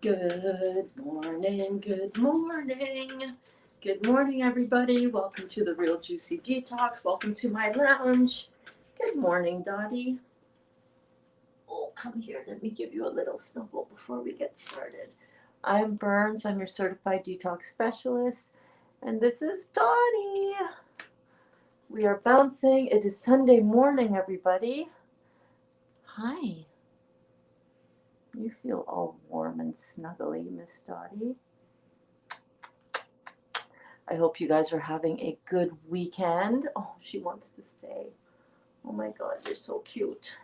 Good morning, good morning. Good morning, everybody. Welcome to the Real Juicy Detox. Welcome to my lounge. Good morning, Dottie. Oh, come here. Let me give you a little snuggle before we get started. I'm Berns. I'm your certified detox specialist. And this is Dottie. We are bouncing. It is Sunday morning, everybody. Hi. You feel all warm and snuggly, Miss Dottie. I hope you guys are having a good weekend. Oh, she wants to stay. Oh my God, you're so cute.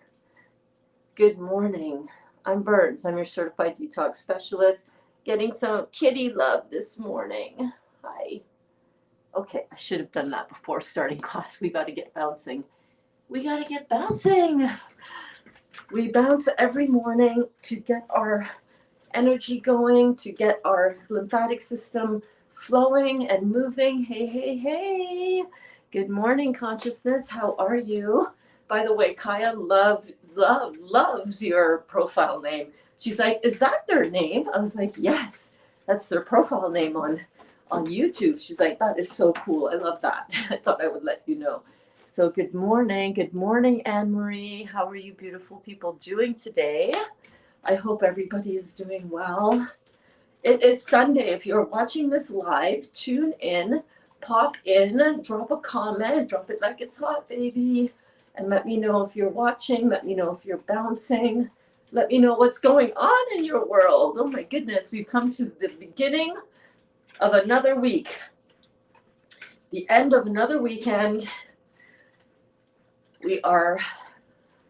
Good morning. I'm Berns. I'm your certified detox specialist. Getting some kitty love this morning. Hi. Okay, I should have done that before starting class. We got to get bouncing. We bounce every morning to get our energy going, to get our lymphatic system flowing and moving. Hey, hey, hey. Good morning, consciousness. How are you? By the way, Kaya loves your profile name. She's like, is that their name? I was like, yes, that's their profile name on YouTube. She's like, that is so cool. I love that. I thought I would let you know. So good morning. Good morning, Anne-Marie. How are you beautiful people doing today? I hope everybody is doing well. It is Sunday. If you're watching this live, tune in, pop in, drop a comment, drop it like it's hot, baby. And let me know if you're watching. Let me know if you're bouncing. Let me know what's going on in your world. Oh my goodness, we've come to the beginning of another week. The end of another weekend. We are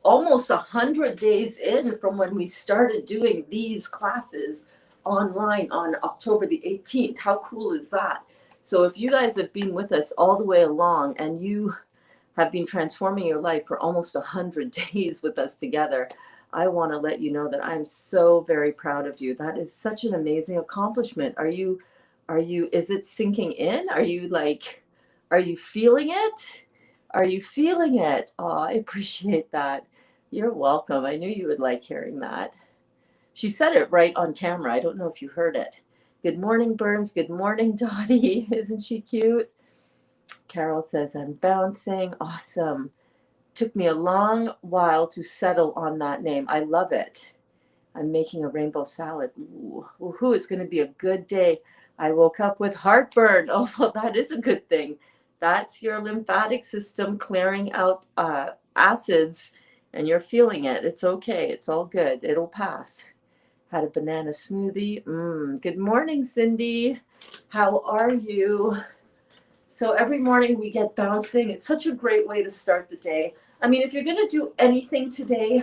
almost 100 days in from when we started doing these classes online on October the 18th. How cool is that? So if you guys have been with us all the way along and you have been transforming your life for almost 100 days with us together, I want to let you know that I'm so very proud of you. That is such an amazing accomplishment. Is it sinking in? Are you feeling it? Are you feeling it? Oh, I appreciate that. You're welcome. I knew you would like hearing that. She said it right on camera. I don't know if you heard it. Good morning, Berns. Good morning, Dottie. Isn't she cute? Carol says, I'm bouncing. Awesome. Took me a long while to settle on that name. I love it. I'm making a rainbow salad. Ooh, it's going to be a good day. I woke up with heartburn. Oh, well, that is a good thing. That's your lymphatic system clearing out acids, and you're feeling it. It's okay. It's all good. It'll pass. Had a banana smoothie. Good morning, Cindy. How are you? So every morning we get bouncing. It's such a great way to start the day. I mean, if you're going to do anything today,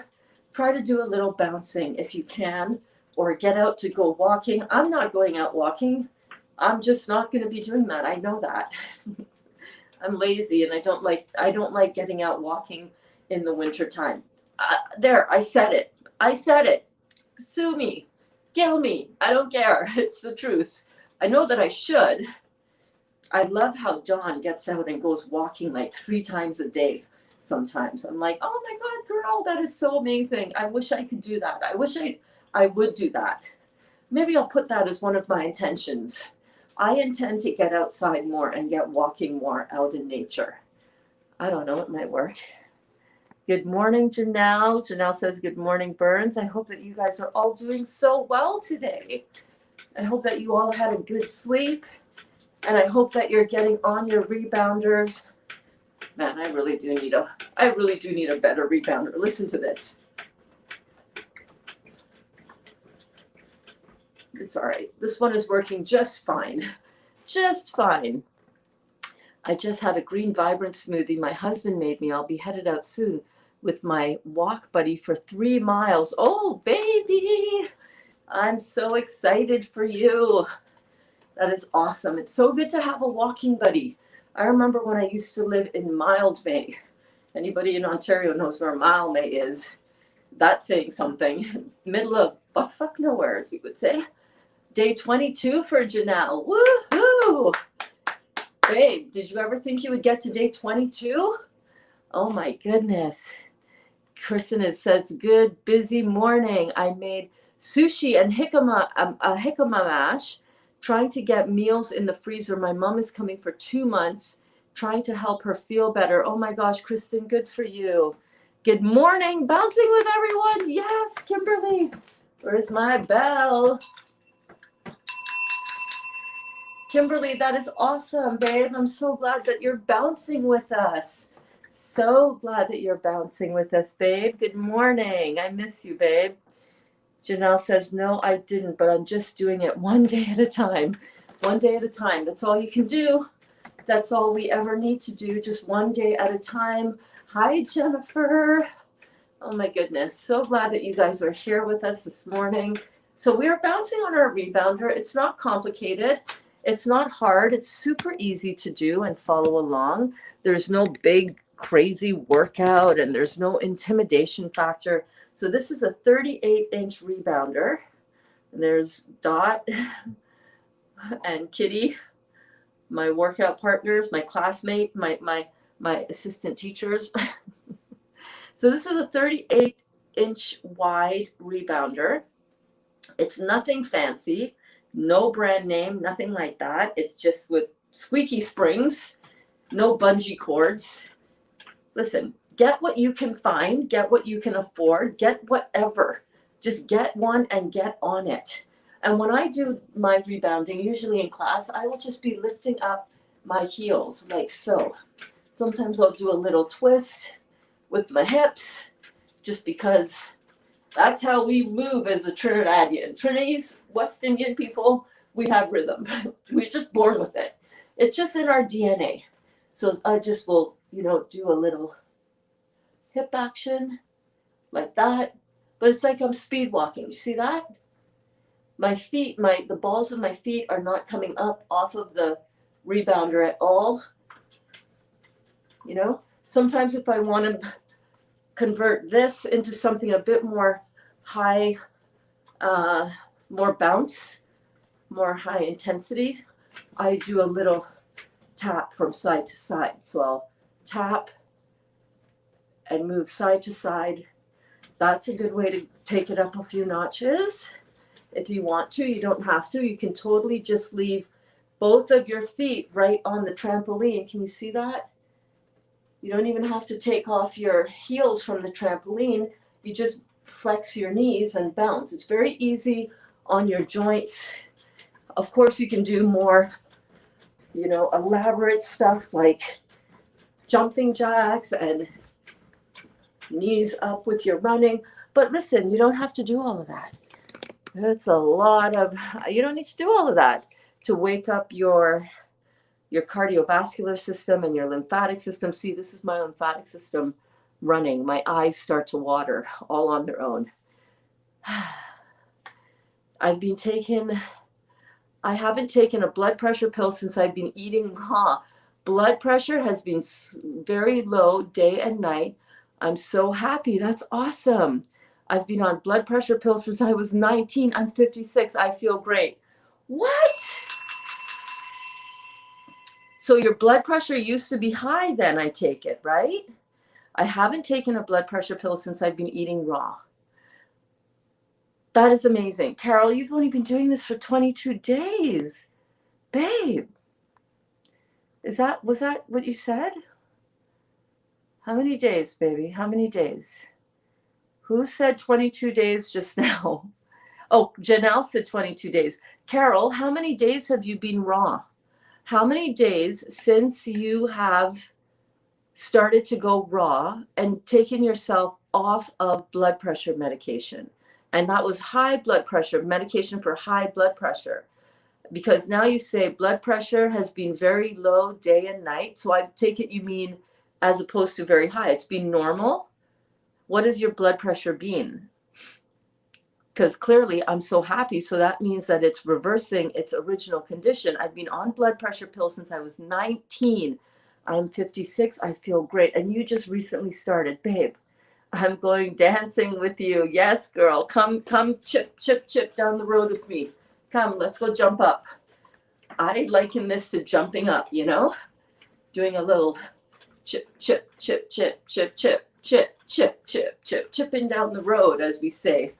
try to do a little bouncing if you can, or get out to go walking. I'm not going out walking. I'm just not going to be doing that. I know that. I'm lazy and I don't like getting out walking in the wintertime. There, I said it. Sue me. Kill me. I don't care. It's the truth. I know that I should. I love how John gets out and goes walking like 3 times a day sometimes. I'm like, oh my God, girl, that is so amazing. I wish I could do that. I wish I would do that. Maybe I'll put that as one of my intentions. I intend to get outside more and get walking more out in nature. I don't know, it might work. Good morning, Janelle. Janelle says, good morning, Berns. I hope that you guys are all doing so well today. I hope that you all had a good sleep. And I hope that you're getting on your rebounders. Man, I really do need a better rebounder. Listen to this. It's all right. This one is working just fine. Just fine. I just had a green vibrant smoothie my husband made me. I'll be headed out soon with my walk buddy for 3 miles. Oh, baby. I'm so excited for you. That is awesome. It's so good to have a walking buddy. I remember when I used to live in Mildmay. Anybody in Ontario knows where Mildmay is. That's saying something. Middle of buttfuck nowhere, as we would say. Day 22 for Janelle. Woohoo! Babe, did you ever think you would get to day 22? Oh my goodness. Kristen says, good busy morning. I made Sushi and jicama mash, trying to get meals in the freezer. My mom is coming for 2 months, trying to help her feel better. Oh my gosh, Kristen, good for you. Good morning, bouncing with everyone. Yes, Kimberly. Where's my bell? Kimberly, that is awesome, babe. I'm so glad that you're bouncing with us. So glad that you're bouncing with us, babe. Good morning. I miss you, babe. Janelle says, no, I didn't, but I'm just doing it one day at a time. One day at a time. That's all you can do. That's all we ever need to do, just one day at a time. Hi, Jennifer. Oh my goodness. So glad that you guys are here with us this morning. So we are bouncing on our rebounder. It's not complicated. It's not hard. It's super easy to do and follow along. There's no big, crazy workout, and there's no intimidation factor. So this is a 38-inch rebounder. And there's Dot and Kitty, my workout partners, my classmate, my assistant teachers. So this is a 38-inch wide rebounder. It's nothing fancy, no brand name, nothing like that. It's just with squeaky springs, no bungee cords. Listen, get what you can find, get what you can afford, get whatever. Just get one and get on it. And when I do my rebounding, usually in class, I will just be lifting up my heels like so. Sometimes I'll do a little twist with my hips, just because that's how we move as a Trinidadian. Trinidadies, West Indian people, we have rhythm. We're just born with it. It's just in our DNA. So I just will, do a little hip action like that. But it's like I'm speed walking. You see that? My feet, the balls of my feet are not coming up off of the rebounder at all. Sometimes if I want to convert this into something a bit more high, more bounce, more high intensity, I do a little tap from side to side. So I'll tap and move side to side. That's a good way to take it up a few notches. If you want to, you don't have to. You can totally just leave both of your feet right on the trampoline. Can you see that? You don't even have to take off your heels from the trampoline. You just flex your knees and bounce. It's very easy on your joints. Of course, you can do more, elaborate stuff like jumping jacks and knees up with your running. But listen, you don't have to do all of that. It's you don't need to do all of that to wake up your cardiovascular system and your lymphatic system. See, this is my lymphatic system running. My eyes start to water all on their own. I haven't taken a blood pressure pill since I've been eating raw. Blood pressure has been very low day and night. I'm so happy. That's awesome. I've been on blood pressure pills since I was 19. I'm 56. I feel great. What? So your blood pressure used to be high then, I take it, right? I haven't taken a blood pressure pill since I've been eating raw. That is amazing. Carol, you've only been doing this for 22 days. Babe, was that what you said? How many days, baby? How many days? Who said 22 days just now? Oh, Janelle said 22 days. Carol, how many days have you been raw? How many days since you have started to go raw and taken yourself off of blood pressure medication? And that was high blood pressure, medication for high blood pressure. Because now you say blood pressure has been very low day and night. So I take it you mean as opposed to very high. It's been normal. What has your blood pressure been? Because clearly I'm so happy. So that means that it's reversing its original condition. I've been on blood pressure pills since I was 19. I'm 56. I feel great. And you just recently started, babe. I'm going dancing with you. Yes, girl. Come, chip down the road with me. Come, let's go jump up. I liken this to jumping up, doing a little chipping down the road, as we say.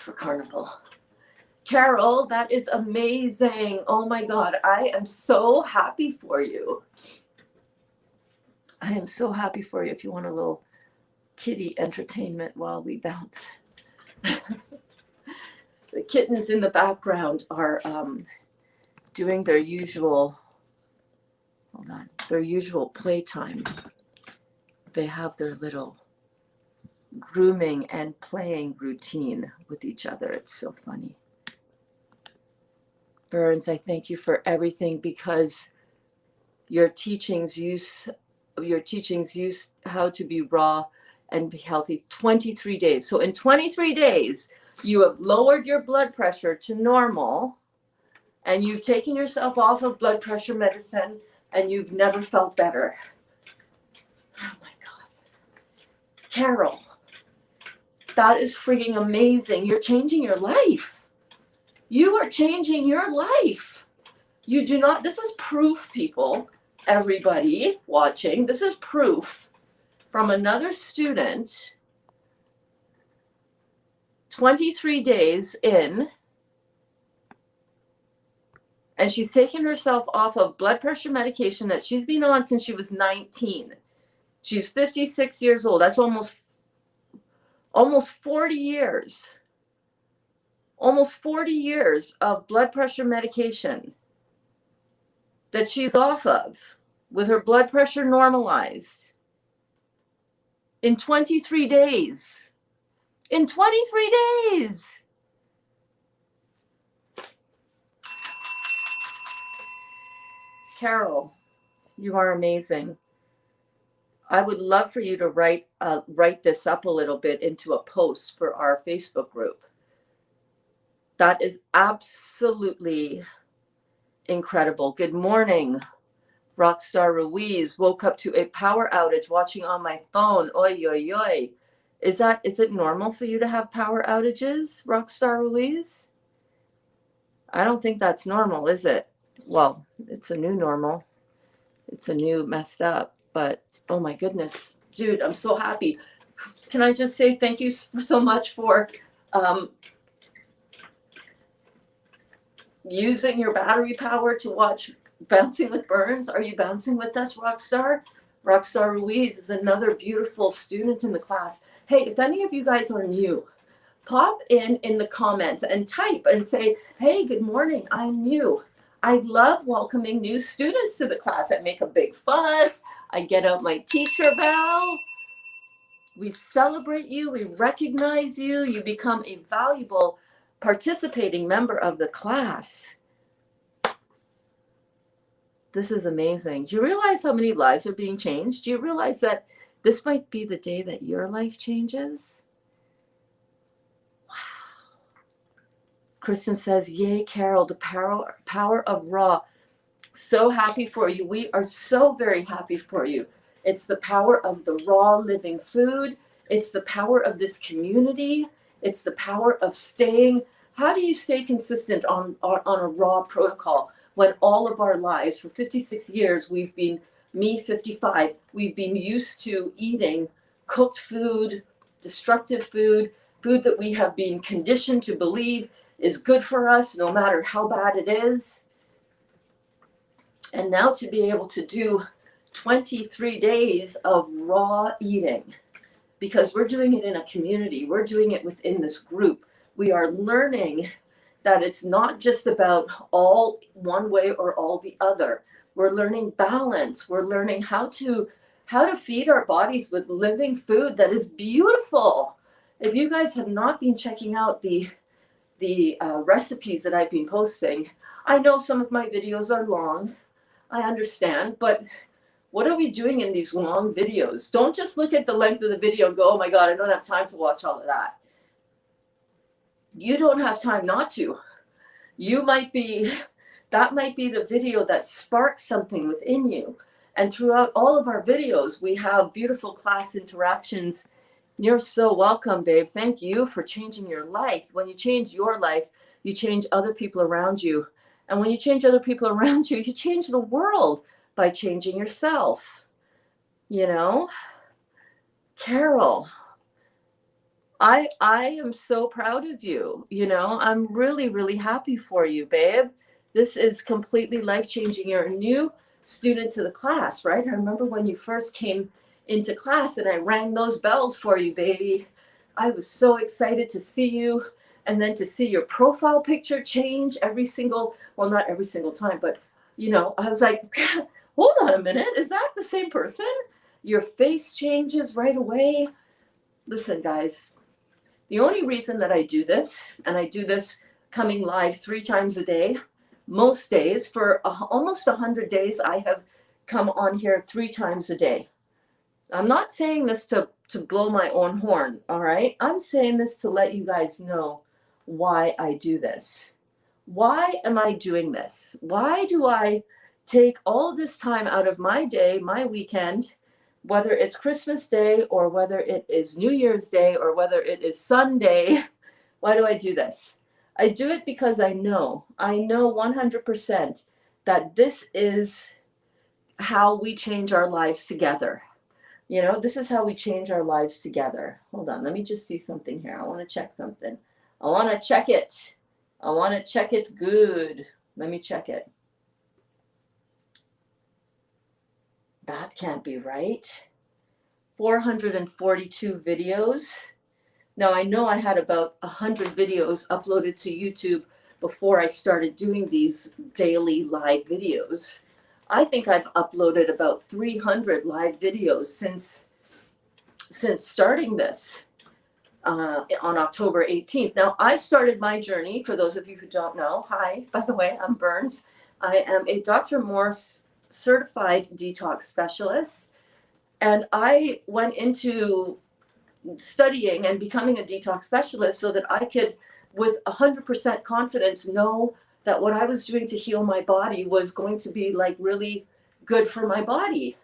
for Carnival. Carol, that is amazing. Oh my God, I am so happy for you. I am so happy for you. If you want a little kitty entertainment while we bounce. The kittens in the background are doing their usual, their usual playtime. They have their little grooming and playing routine with each other. It's so funny. Berns, I thank you for everything, because your teachings use how to be raw and be healthy. 23 days. So in 23 days, you have lowered your blood pressure to normal, and you've taken yourself off of blood pressure medicine, and you've never felt better. Oh my God. Carol, that is freaking amazing. You're changing your life. You are changing your life. You do not, this is proof, people, everybody watching, this is proof from another student, 23 days in, and she's taken herself off of blood pressure medication that she's been on since she was 19. She's 56 years old. That's almost 40 years. Almost 40 years of blood pressure medication that she's off of, with her blood pressure normalized in 23 days. In 23 days. Carol, you are amazing. I would love for you to write this up a little bit into a post for our Facebook group. That is absolutely incredible. Good morning, Rockstar Ruiz. Woke up to a power outage watching on my phone. Oy, oy, oy. Is it normal for you to have power outages, Rockstar Ruiz? I don't think that's normal, is it? Well, it's a new normal. It's a new messed up, but oh my goodness, dude, I'm so happy. Can I just say thank you so much for using your battery power to watch Bouncing with Berns. Are you bouncing with us, Rockstar? Rockstar Ruiz is another beautiful student in the class. Hey, if any of you guys are new, pop in the comments and type and say, hey, good morning, I'm new. I love welcoming new students to the class. I make a big fuss. I get out my teacher bell. We celebrate you. We recognize you. You become a valuable participating member of the class. This is amazing. Do you realize how many lives are being changed? Do you realize that this might be the day that your life changes? Wow. Kristen says, yay, Carol, the power of raw. So happy for you. We are so very happy for you. It's the power of the raw living food. It's the power of this community. It's the power of staying. How do you stay consistent on a raw protocol when all of our lives, for 56 years, we've been, me 55, we've been used to eating cooked food, destructive food, food that we have been conditioned to believe is good for us no matter how bad it is. And now to be able to do 23 days of raw eating, because we're doing it in a community, we're doing it within this group. We are learning that it's not just about all one way or all the other. We're learning balance. We're learning how to feed our bodies with living food that is beautiful. If you guys have not been checking out the recipes that I've been posting, I know some of my videos are long. I understand, but what are we doing in these long videos? Don't just look at the length of the video and go, oh my God, I don't have time to watch all of that. You don't have time not to. That might be the video that sparks something within you. And throughout all of our videos, we have beautiful class interactions. You're so welcome, babe. Thank you for changing your life. When you change your life, you change other people around you. And when you change other people around you, you change the world by changing yourself. You know? Carol, I am so proud of you. You know, I'm really, really happy for you, babe. This is completely life-changing. You're a new student to the class, right? I remember when you first came into class and I rang those bells for you, baby. I was so excited to see you, and then to see your profile picture change every single, well, not every single time, but you know, I was like, hold on a minute, is that the same person? Your face changes right away. Listen, guys, the only reason that I do this, and I do this coming live 3 times a day, most days for almost 100 days, I have come on here 3 times a day. I'm not saying this to blow my own horn, all right? I'm saying this to let you guys know why I do this. Why am I doing this? Why do I take all this time out of my day, my weekend, whether it's Christmas Day or whether it is New Year's Day or whether it is Sunday? Why do I do this? I do it because I know 100% that this is how we change our lives together. You know, this is how we change our lives together. Hold on, let me just see something here. I want to check something. I want to check it. I want to check it good. Let me check it. That can't be right. 442 videos. Now, I know I had about 100 videos uploaded to YouTube before I started doing these daily live videos. I think I've uploaded about 300 live videos since starting this on October 18th. Now, I started my journey, for those of you who don't know, hi, by the way, I'm Berns. I am a Dr. Morse certified detox specialist, and I went into studying and becoming a detox specialist so that I could, with 100% confidence, know that what I was doing to heal my body was going to be like really good for my body.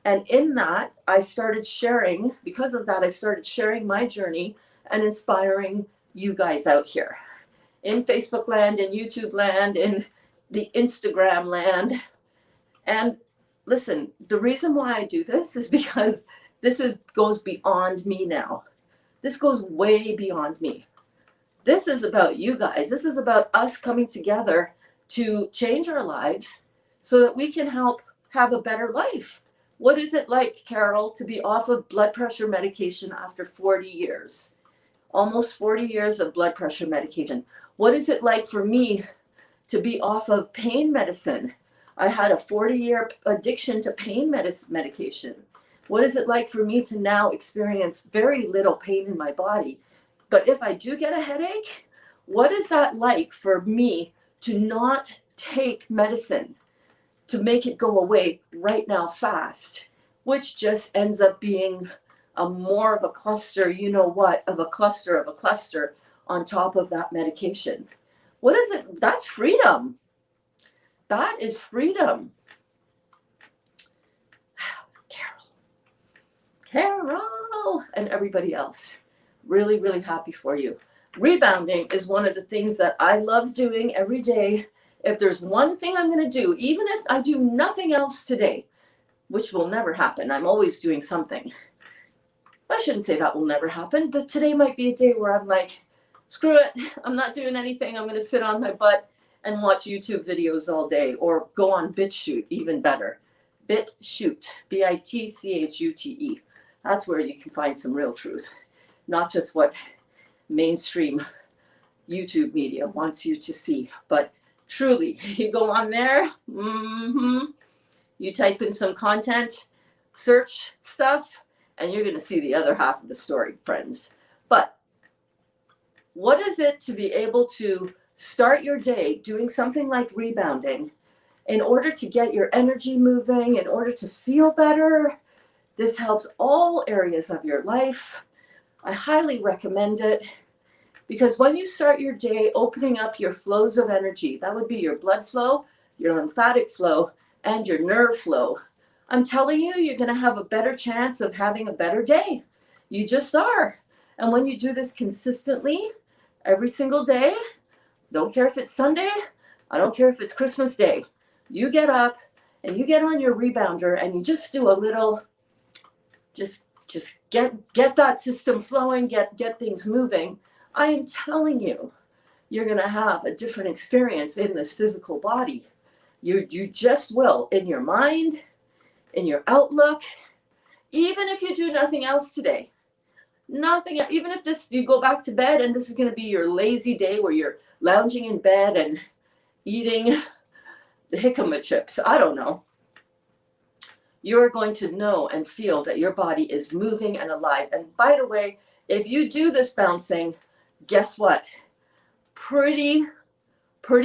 And in that, I started sharing, because of that, I started sharing my journey and inspiring you guys out here in Facebook land, in YouTube land, in the Instagram land. And listen, the reason why I do this is because goes beyond me now. This goes way beyond me. This is about you guys. This is about us coming together to change our lives so that we can help have a better life. What is it like, Carol, to be off of blood pressure medication after 40 years? Almost 40 years of blood pressure medication. What is it like for me to be off of pain medicine? I had a 40-year addiction to pain medication. What is it like for me to now experience very little pain in my body? But if I do get a headache, what is that like for me to not take medicine to make it go away right now fast, which just ends up being a more of a cluster, you know what, of a cluster on top of that medication. What is it? That's freedom. That is freedom. Carol, and everybody else. Really, really happy for you. Rebounding is one of the things that I love doing every day. If there's one thing I'm going to do, even if I do nothing else today, which will never happen, I'm always doing something. I shouldn't say that will never happen, but today might be a day where I'm like, screw it, I'm not doing anything. I'm going to sit on my butt and watch YouTube videos all day, or go on BitChute, even better. BitChute, BITCHUTE. That's where you can find some real truth, not just what mainstream YouTube media wants you to see, but truly, you go on there, you type in some content, search stuff, and you're going to see the other half of the story, friends. But what is it to be able to start your day doing something like rebounding in order to get your energy moving, in order to feel better? This helps all areas of your life. I highly recommend it, because when you start your day opening up your flows of energy, that would be your blood flow, your lymphatic flow, and your nerve flow, I'm telling you, you're going to have a better chance of having a better day. You just are. And when you do this consistently, every single day, don't care if it's Sunday, I don't care if it's Christmas Day, you get up and you get on your rebounder and you just do a little, just just get that system flowing, get things moving. I am telling you, you're going to have a different experience in this physical body. You just will, in your mind, in your outlook. Even if you do nothing else today, nothing, even if this, you go back to bed and this is going to be your lazy day where you're lounging in bed and eating the jicama chips, I don't know, you're going to know and feel that your body is moving and alive. And by the way, if you do this bouncing, guess what? Pretty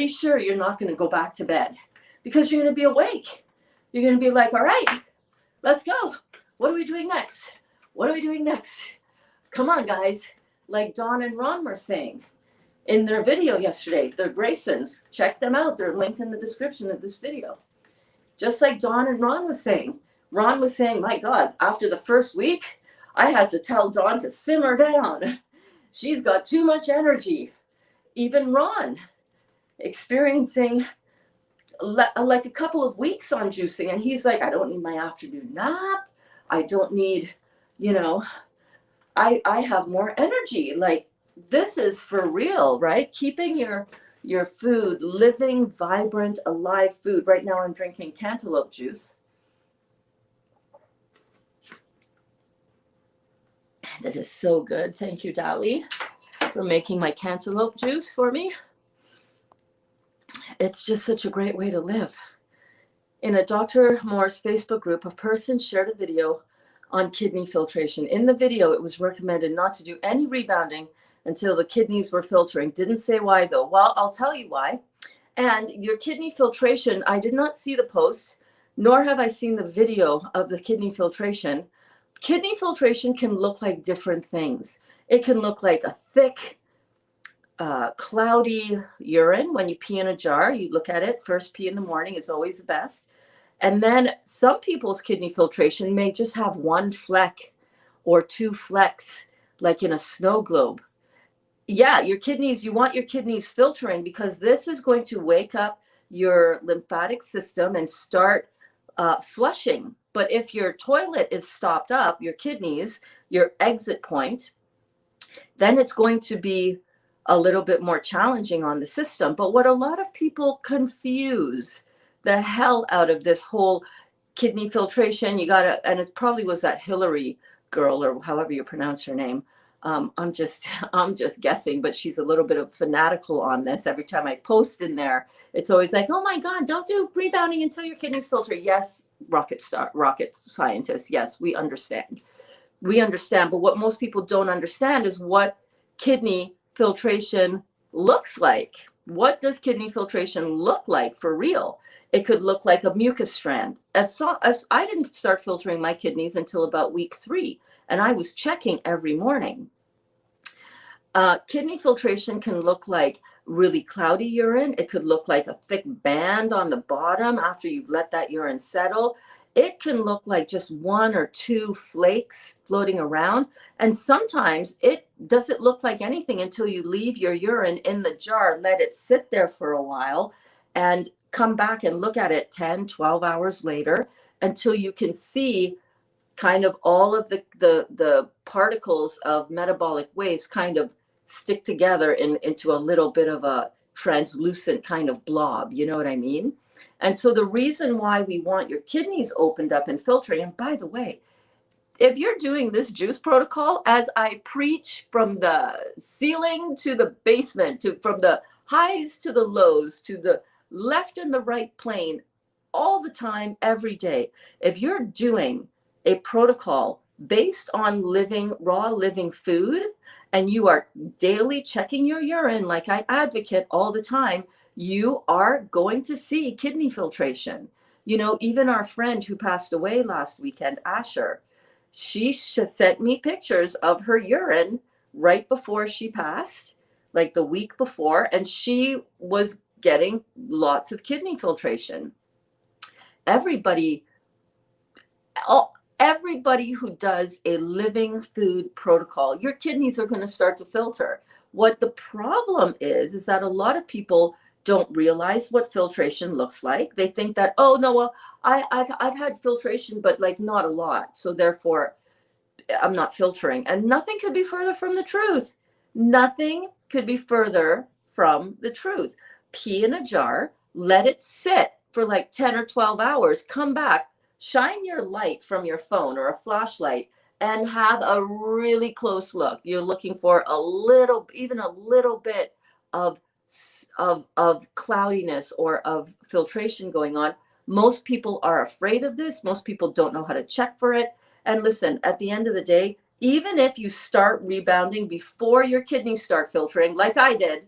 sure you're not going to go back to bed, because you're going to be awake. You're going to be like, all right, let's go. What are we doing next? What are we doing next? Come on, guys. Like Dawn and Ron were saying in their video yesterday, they're Graysons. Check them out. They're linked in the description of this video. Just like Dawn and Ron was saying. Ron was saying, my God, after the first week, I had to tell Dawn to simmer down. She's got too much energy. Even Ron experiencing like a couple of weeks on juicing, and he's like, I don't need my afternoon nap. I don't need, I have more energy. Like, this is for real, right? Keeping your food living, vibrant, alive food. Right now I'm drinking cantaloupe juice. And it is so good. Thank you, Dali, for making my cantaloupe juice for me. It's just such a great way to live. In a Dr. Moore's Facebook group, a person shared a video on kidney filtration. In the video, it was recommended not to do any rebounding until the kidneys were filtering. Didn't say why though. Well, I'll tell you why. And your kidney filtration, I did not see the post, nor have I seen the video of the kidney filtration. Kidney filtration can look like different things. It can look like a thick, cloudy urine. When you pee in a jar, you look at it, first pee in the morning is always the best. And then some people's kidney filtration may just have one fleck or two flecks, like in a snow globe. Yeah, your kidneys, you want your kidneys filtering, because this is going to wake up your lymphatic system and start flushing. But if your toilet is stopped up, your kidneys, your exit point, then it's going to be a little bit more challenging on the system. But what a lot of people confuse the hell out of this whole kidney filtration, and it probably was that Hillary girl, or however you pronounce her name. I'm just guessing, but she's a little bit of fanatical on this. Every time I post in there, it's always like, oh my God, don't do rebounding until your kidneys filter. Yes, rocket scientists. Yes, we understand. But what most people don't understand is what kidney filtration looks like. What does kidney filtration look like for real? It could look like a mucus strand. As I didn't start filtering my kidneys until about week 3, and I was checking every morning. Kidney filtration can look like really cloudy urine. It could look like a thick band on the bottom after you've let that urine settle. It can look like just 1 or 2 flakes floating around. And sometimes it doesn't look like anything until you leave your urine in the jar, let it sit there for a while, and come back and look at it 10, 12 hours later, until you can see kind of all of the particles of metabolic waste kind of stick together into a little bit of a translucent kind of blob. You know what I mean? And so the reason why we want your kidneys opened up and filtering, and by the way, if you're doing this juice protocol, as I preach from the ceiling to the basement, from the highs to the lows, to the left and the right plane, all the time, every day, if you're doing a protocol based on raw living food, and you are daily checking your urine, like I advocate all the time, you are going to see kidney filtration. Even our friend who passed away last weekend, Asher, she sent me pictures of her urine right before she passed, like the week before, and she was getting lots of kidney filtration. Everybody who does a living food protocol, your kidneys are going to start to filter. What the problem is that a lot of people don't realize what filtration looks like. They think that, oh no, well, I've had filtration, but like not a lot. So therefore, I'm not filtering. And nothing could be further from the truth. Nothing could be further from the truth. Pee in a jar, let it sit for like 10 or 12 hours, come back, shine your light from your phone or a flashlight, and have a really close look. You're looking for a little, even a little bit of cloudiness or of filtration going on. Most people are afraid of this. Most people don't know how to check for it. And listen, at the end of the day, even if you start rebounding before your kidneys start filtering, like I did,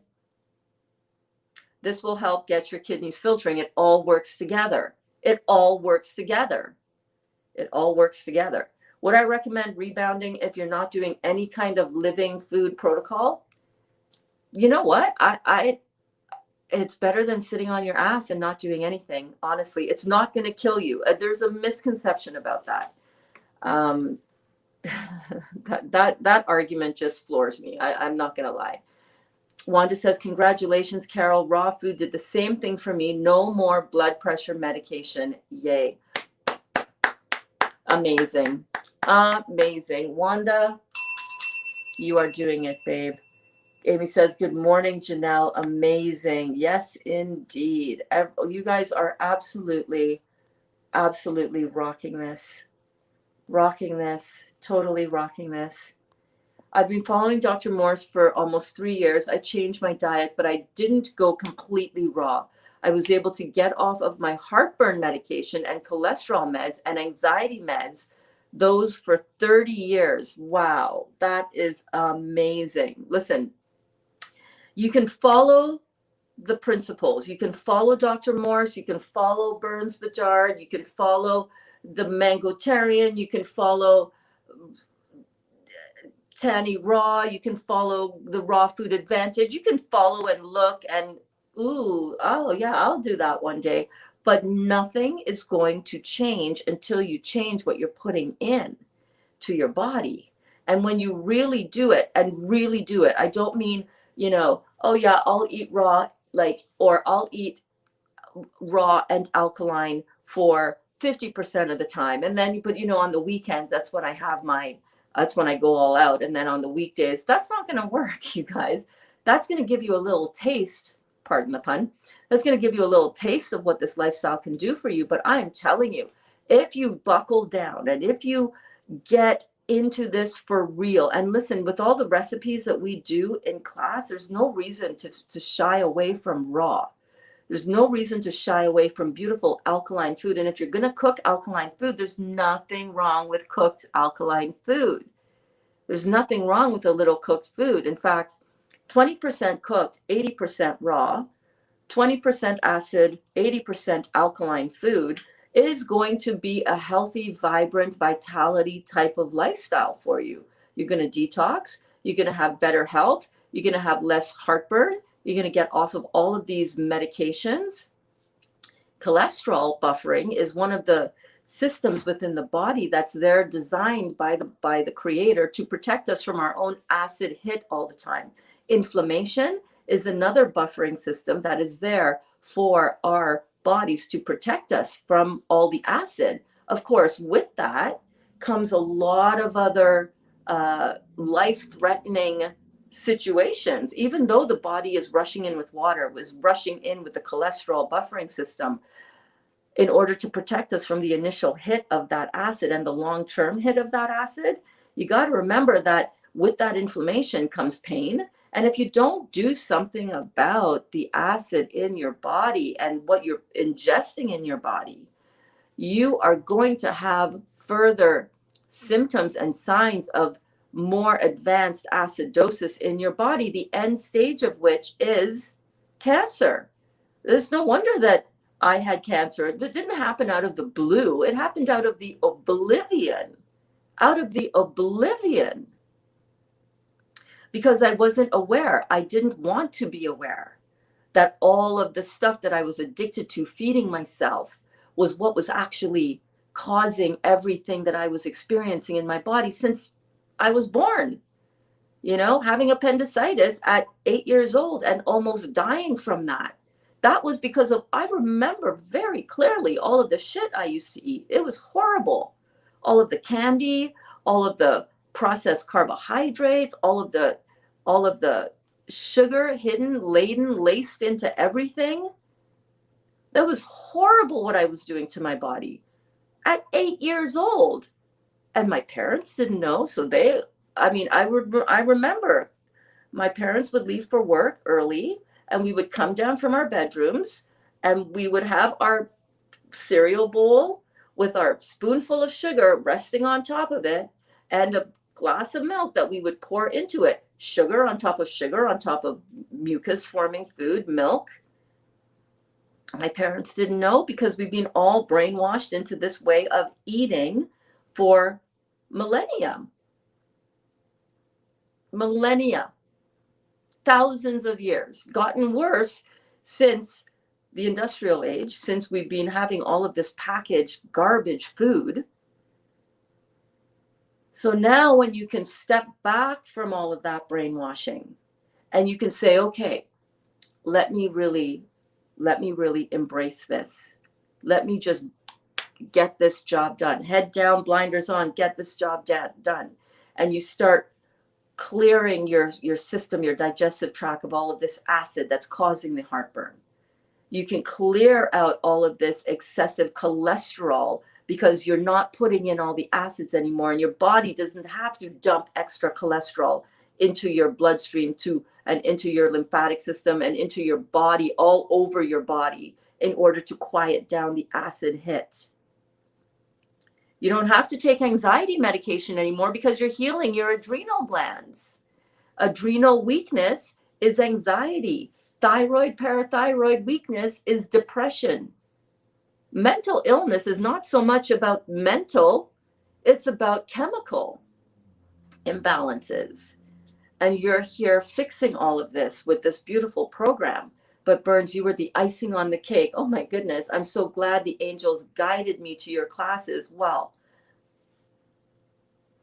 this will help get your kidneys filtering. It all works together. It all works together. It all works together. Would I recommend rebounding if you're not doing any kind of living food protocol? You know what? It's better than sitting on your ass and not doing anything. Honestly, it's not going to kill you. There's a misconception about that. That argument just floors me. I'm not going to lie. Wanda says, congratulations, Carol. Raw food did the same thing for me. No more blood pressure medication. Yay. Amazing. Amazing. Wanda, you are doing it, babe. Amy says, good morning, Janelle. Amazing. Yes, indeed. You guys are absolutely, absolutely rocking this. Rocking this. Totally rocking this. I've been following Dr. Morse for almost 3 years. I changed my diet, but I didn't go completely raw. I was able to get off of my heartburn medication and cholesterol meds and anxiety meds, those for 30 years. Wow, that is amazing. Listen, you can follow the principles. You can follow Dr. Morse. You can follow Berns Bedard. You can follow the Mangotarian. You can follow Tanny Raw. You can follow the Raw Food Advantage. You can follow and look and, oh yeah, I'll do that one day. But nothing is going to change until you change what you're putting in to your body. And when you really do it, I don't mean, oh yeah, I'll eat raw, or I'll eat raw and alkaline for 50% of the time. And then, but on the weekends, that's when I go all out. And then on the weekdays, that's not going to work, you guys. That's going to give you a little taste, pardon the pun. That's going to give you a little taste of what this lifestyle can do for you. But I'm telling you, if you buckle down and if you get into this for real, and listen, with all the recipes that we do in class, there's no reason to shy away from raw. There's no reason to shy away from beautiful alkaline food. And if you're going to cook alkaline food, there's nothing wrong with cooked alkaline food. There's nothing wrong with a little cooked food. In fact, 20% cooked, 80% raw, 20% acid, 80% alkaline food is going to be a healthy, vibrant, vitality type of lifestyle for you. You're going to detox. You're going to have better health. You're going to have less heartburn. You're going to get off of all of these medications. Cholesterol buffering is one of the systems within the body that's there, designed by the creator to protect us from our own acid hit all the time. Inflammation is another buffering system that is there for our bodies to protect us from all the acid. Of course, with that comes a lot of other life-threatening situations. Even though the body is rushing in with water, was rushing in with the cholesterol buffering system in order to protect us from the initial hit of that acid and the long-term hit of that acid, you got to remember that with that inflammation comes pain. And if you don't do something about the acid in your body and what you're ingesting in your body, you are going to have further symptoms and signs of more advanced acidosis in your body, the end stage of which is cancer. There's no wonder that I had cancer. It didn't happen out of the blue. It happened out of the oblivion. Because I wasn't aware. I didn't want to be aware that all of the stuff that I was addicted to, feeding myself, was what was actually causing everything that I was experiencing in my body since I was born. Having appendicitis at 8 years old and almost dying from that. That was because of, I remember very clearly all of the shit I used to eat. It was horrible. All of the candy, all of the processed carbohydrates, all of the sugar hidden, laden, laced into everything. That was horrible what I was doing to my body at 8 years old. And my parents didn't know. So I remember my parents would leave for work early and we would come down from our bedrooms and we would have our cereal bowl with our spoonful of sugar resting on top of it and a glass of milk that we would pour into it. Sugar on top of mucus forming food, milk. My parents didn't know because we've been all brainwashed into this way of eating for millennia, thousands of years, gotten worse since the industrial age, since we've been having all of this packaged garbage food. So now when you can step back from all of that brainwashing and you can say, okay, let me really embrace this. Let me just get this job done. Head down, blinders on, get this job done. And you start clearing your system, your digestive tract of all of this acid that's causing the heartburn. You can clear out all of this excessive cholesterol because you're not putting in all the acids anymore, and your body doesn't have to dump extra cholesterol into your bloodstream and into your lymphatic system and into your body, all over your body, in order to quiet down the acid hit. You don't have to take anxiety medication anymore because you're healing your adrenal glands. Adrenal weakness is anxiety. Thyroid, parathyroid weakness is depression. Mental illness is not so much about mental, it's about chemical imbalances. And you're here fixing all of this with this beautiful program. But Berns, you were the icing on the cake. Oh my goodness, I'm so glad the angels guided me to your classes. Well,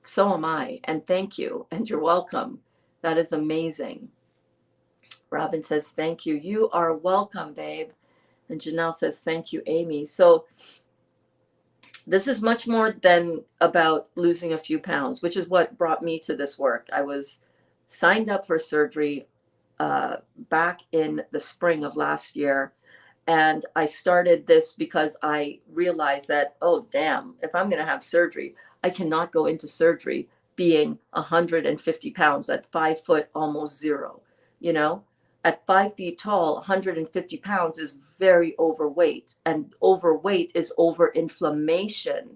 so am I, and thank you, and you're welcome. That is amazing. Robin says, thank you. You are welcome, babe. And Janelle says, thank you, Amy. So this is much more than about losing a few pounds, which is what brought me to this work. I was signed up for surgery back in the spring of last year. And I started this because I realized that, oh, damn, if I'm going to have surgery, I cannot go into surgery being 150 pounds at 5 foot, almost zero. You know, at 5 feet tall, 150 pounds is very overweight, and overweight is over inflammation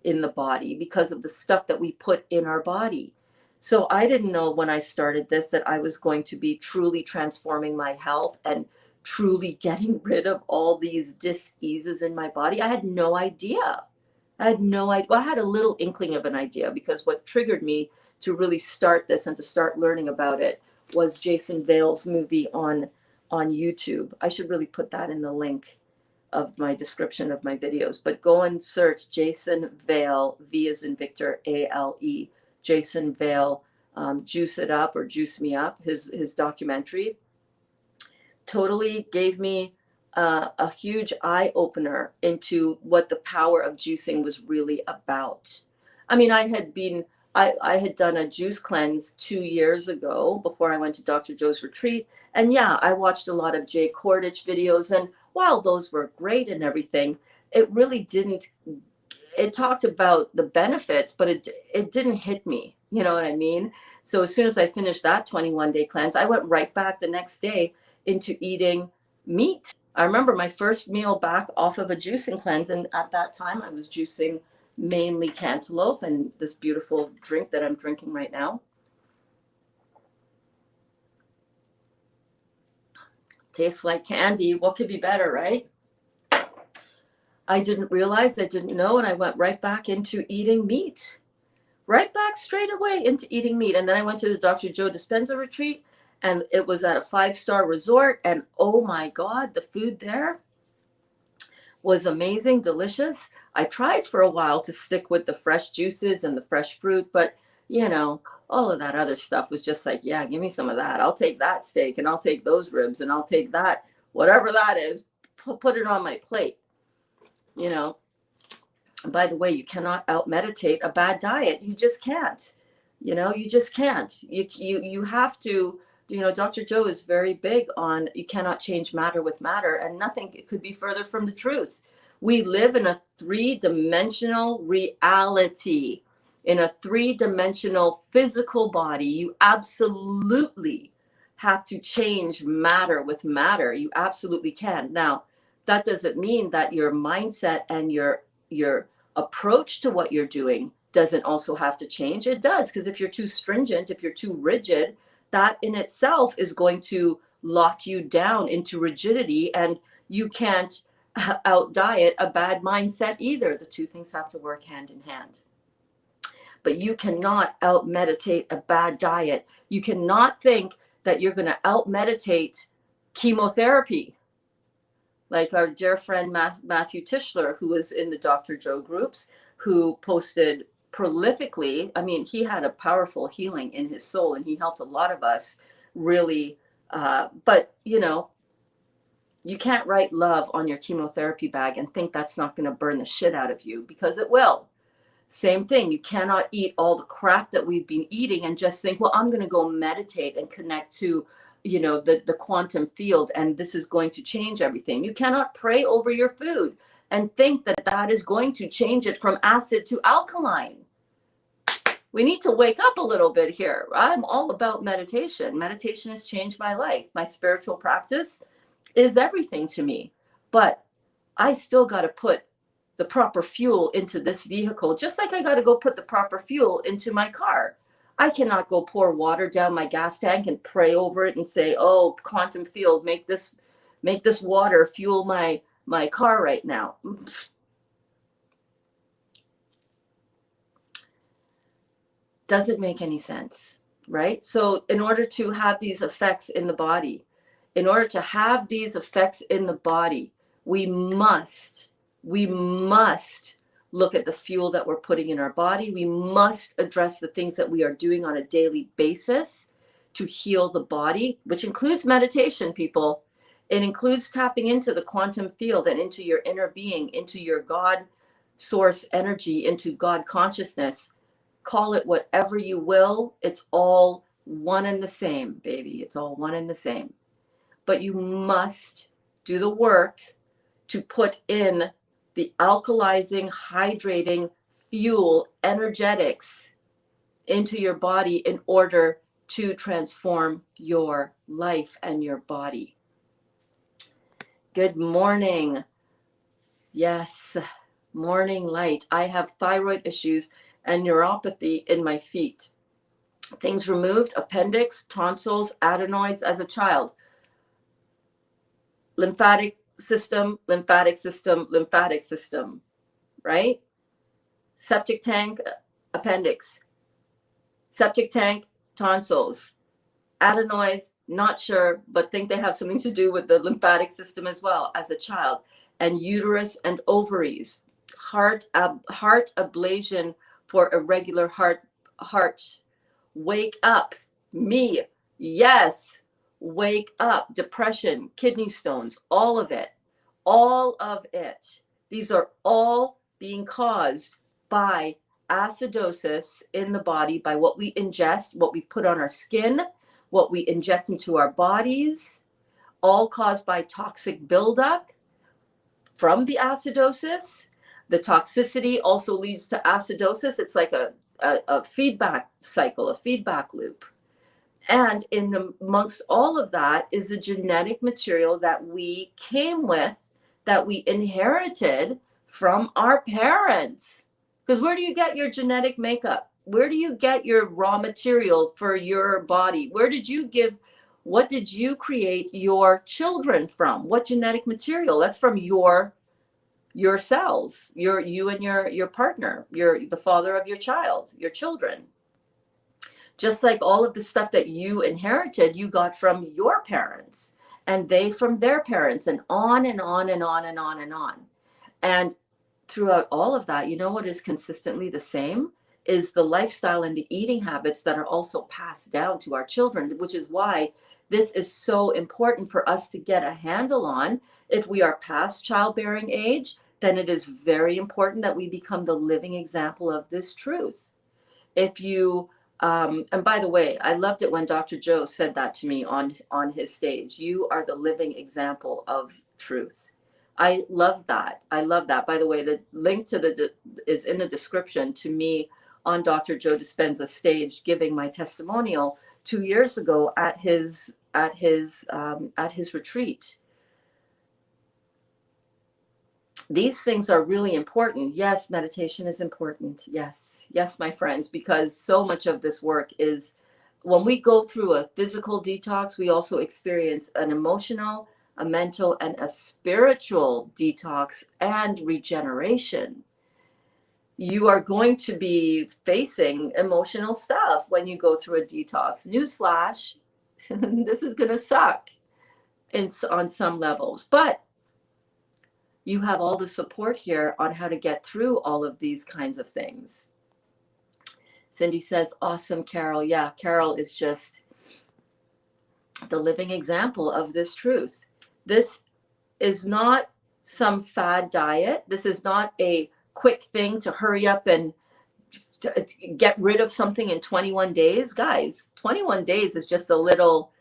in the body because of the stuff that we put in our body. So I didn't know when I started this that I was going to be truly transforming my health and truly getting rid of all these dis-eases in my body. I had no idea. Well, I had a little inkling of an idea because what triggered me to really start this and to start learning about it was Jason Vale's movie on YouTube. I should really put that in the link of my description of my videos, but go and search Jason Vale, V as in Victor, A-L-E, Jason Vale, Juice It Up or Juice Me Up, his documentary. Totally gave me a huge eye opener into what the power of juicing was really about. I mean, I had done a juice cleanse 2 years ago before I went to Dr. Joe's retreat. And yeah, I watched a lot of Jay Kordich videos. And while those were great and everything, it really didn't, it talked about the benefits, but it didn't hit me. You know what I mean? So as soon as I finished that 21-day cleanse, I went right back the next day into eating meat. I remember my first meal back off of a juicing cleanse. And at that time I was juicing mainly cantaloupe and this beautiful drink that I'm drinking right now. Tastes like candy. What could be better, right? I didn't realize, I didn't know, and I went right back into eating meat. Right back straight away into eating meat. And then I went to the Dr. Joe Dispenza retreat, and it was at a 5-star resort. And oh my God, the food there was amazing, delicious. I tried for a while to stick with the fresh juices and the fresh fruit, but you know, all of that other stuff was just like, yeah, give me some of that. I'll take that steak and I'll take those ribs and I'll take that, whatever that is, put it on my plate, you know. And by the way, you cannot out meditate a bad diet. You just can't. You know, you just can't. You have to, you know, Dr. Joe is very big on you cannot change matter with matter, and nothing could be further from the truth. We live in a three-dimensional reality, in a three-dimensional physical body. You absolutely have to change matter with matter. You absolutely can. Now, that doesn't mean that your mindset and your approach to what you're doing doesn't also have to change. It does, because if you're too stringent, if you're too rigid, that in itself is going to lock you down into rigidity, and you can't out diet a bad mindset either. The two things have to work hand in hand. But you cannot out meditate a bad diet. You cannot think that you're going to out meditate chemotherapy. Like our dear friend Matthew Tischler, who was in the Dr. Joe groups, who posted prolifically. I mean, he had a powerful healing in his soul, and he helped a lot of us really. But, you know, you can't write love on your chemotherapy bag and think that's not going to burn the shit out of you, because it will. Same thing. You cannot eat all the crap that we've been eating and just think, well, I'm going to go meditate and connect to, you know, the quantum field, and this is going to change everything. You cannot pray over your food and think that that is going to change it from acid to alkaline. We need to wake up a little bit here. I'm all about meditation. Meditation has changed my life. My spiritual practice is everything to me. But I still got to put the proper fuel into this vehicle, just like I got to go put the proper fuel into my car. I cannot go pour water down my gas tank and pray over it and say, oh, quantum field, make this water fuel my car right now. Doesn't make any sense, right? So in order to have these effects in the body, we must look at the fuel that we're putting in our body. We must address the things that we are doing on a daily basis to heal the body, which includes meditation, people. It includes tapping into the quantum field and into your inner being, into your God source energy, into God consciousness. Call it whatever you will. It's all one and the same, baby. It's all one and the same. But you must do the work to put in the alkalizing, hydrating fuel, energetics into your body in order to transform your life and your body. Good morning. Yes, morning light. I have thyroid issues and neuropathy in my feet. Things removed: appendix, tonsils, adenoids as a child. Lymphatic system, right? Septic tank, appendix. Septic tank, tonsils. Adenoids, not sure, but think they have something to do with the lymphatic system as well as a child. And uterus and ovaries. Heart ablation for irregular heart. Wake up, me, yes. Wake up, depression, kidney stones, all of it. These are all being caused by acidosis in the body, by what we ingest, what we put on our skin, what we inject into our bodies, all caused by toxic buildup from the acidosis. The toxicity also leads to acidosis. It's like a feedback cycle, a feedback loop. And amongst all of that is the genetic material that we came with, that we inherited from our parents. Because where do you get your genetic makeup? Where do you get your raw material for your body? What did you create your children from? What genetic material? That's from your cells, you and your partner, the father of your child, your children. Just like all of the stuff that you inherited, you got from your parents, and they from their parents, and on and on and on and on and on. And throughout all of that, you know what is consistently the same is the lifestyle and the eating habits that are also passed down to our children, which is why this is so important for us to get a handle on. If we are past childbearing age, then it is very important that we become the living example of this truth. If you And by the way, I loved it when Dr. Joe said that to me on his stage. You are the living example of truth. I love that. I love that. By the way, the link to is in the description to me on Dr. Joe Dispenza's stage giving my testimonial 2 years ago at his retreat. These things are really important. Yes, meditation is important. Yes, yes, my friends, because so much of this work is when we go through a physical detox, we also experience an emotional, a mental, and a spiritual detox and regeneration. You are going to be facing emotional stuff when you go through a detox. Newsflash, this is going to suck on some levels, but you have all the support here on how to get through all of these kinds of things. Cindy says, awesome, Carol. Yeah, Carol is just the living example of this truth. This is not some fad diet. This is not a quick thing to hurry up and get rid of something in 21 days. Guys, 21 days is just a little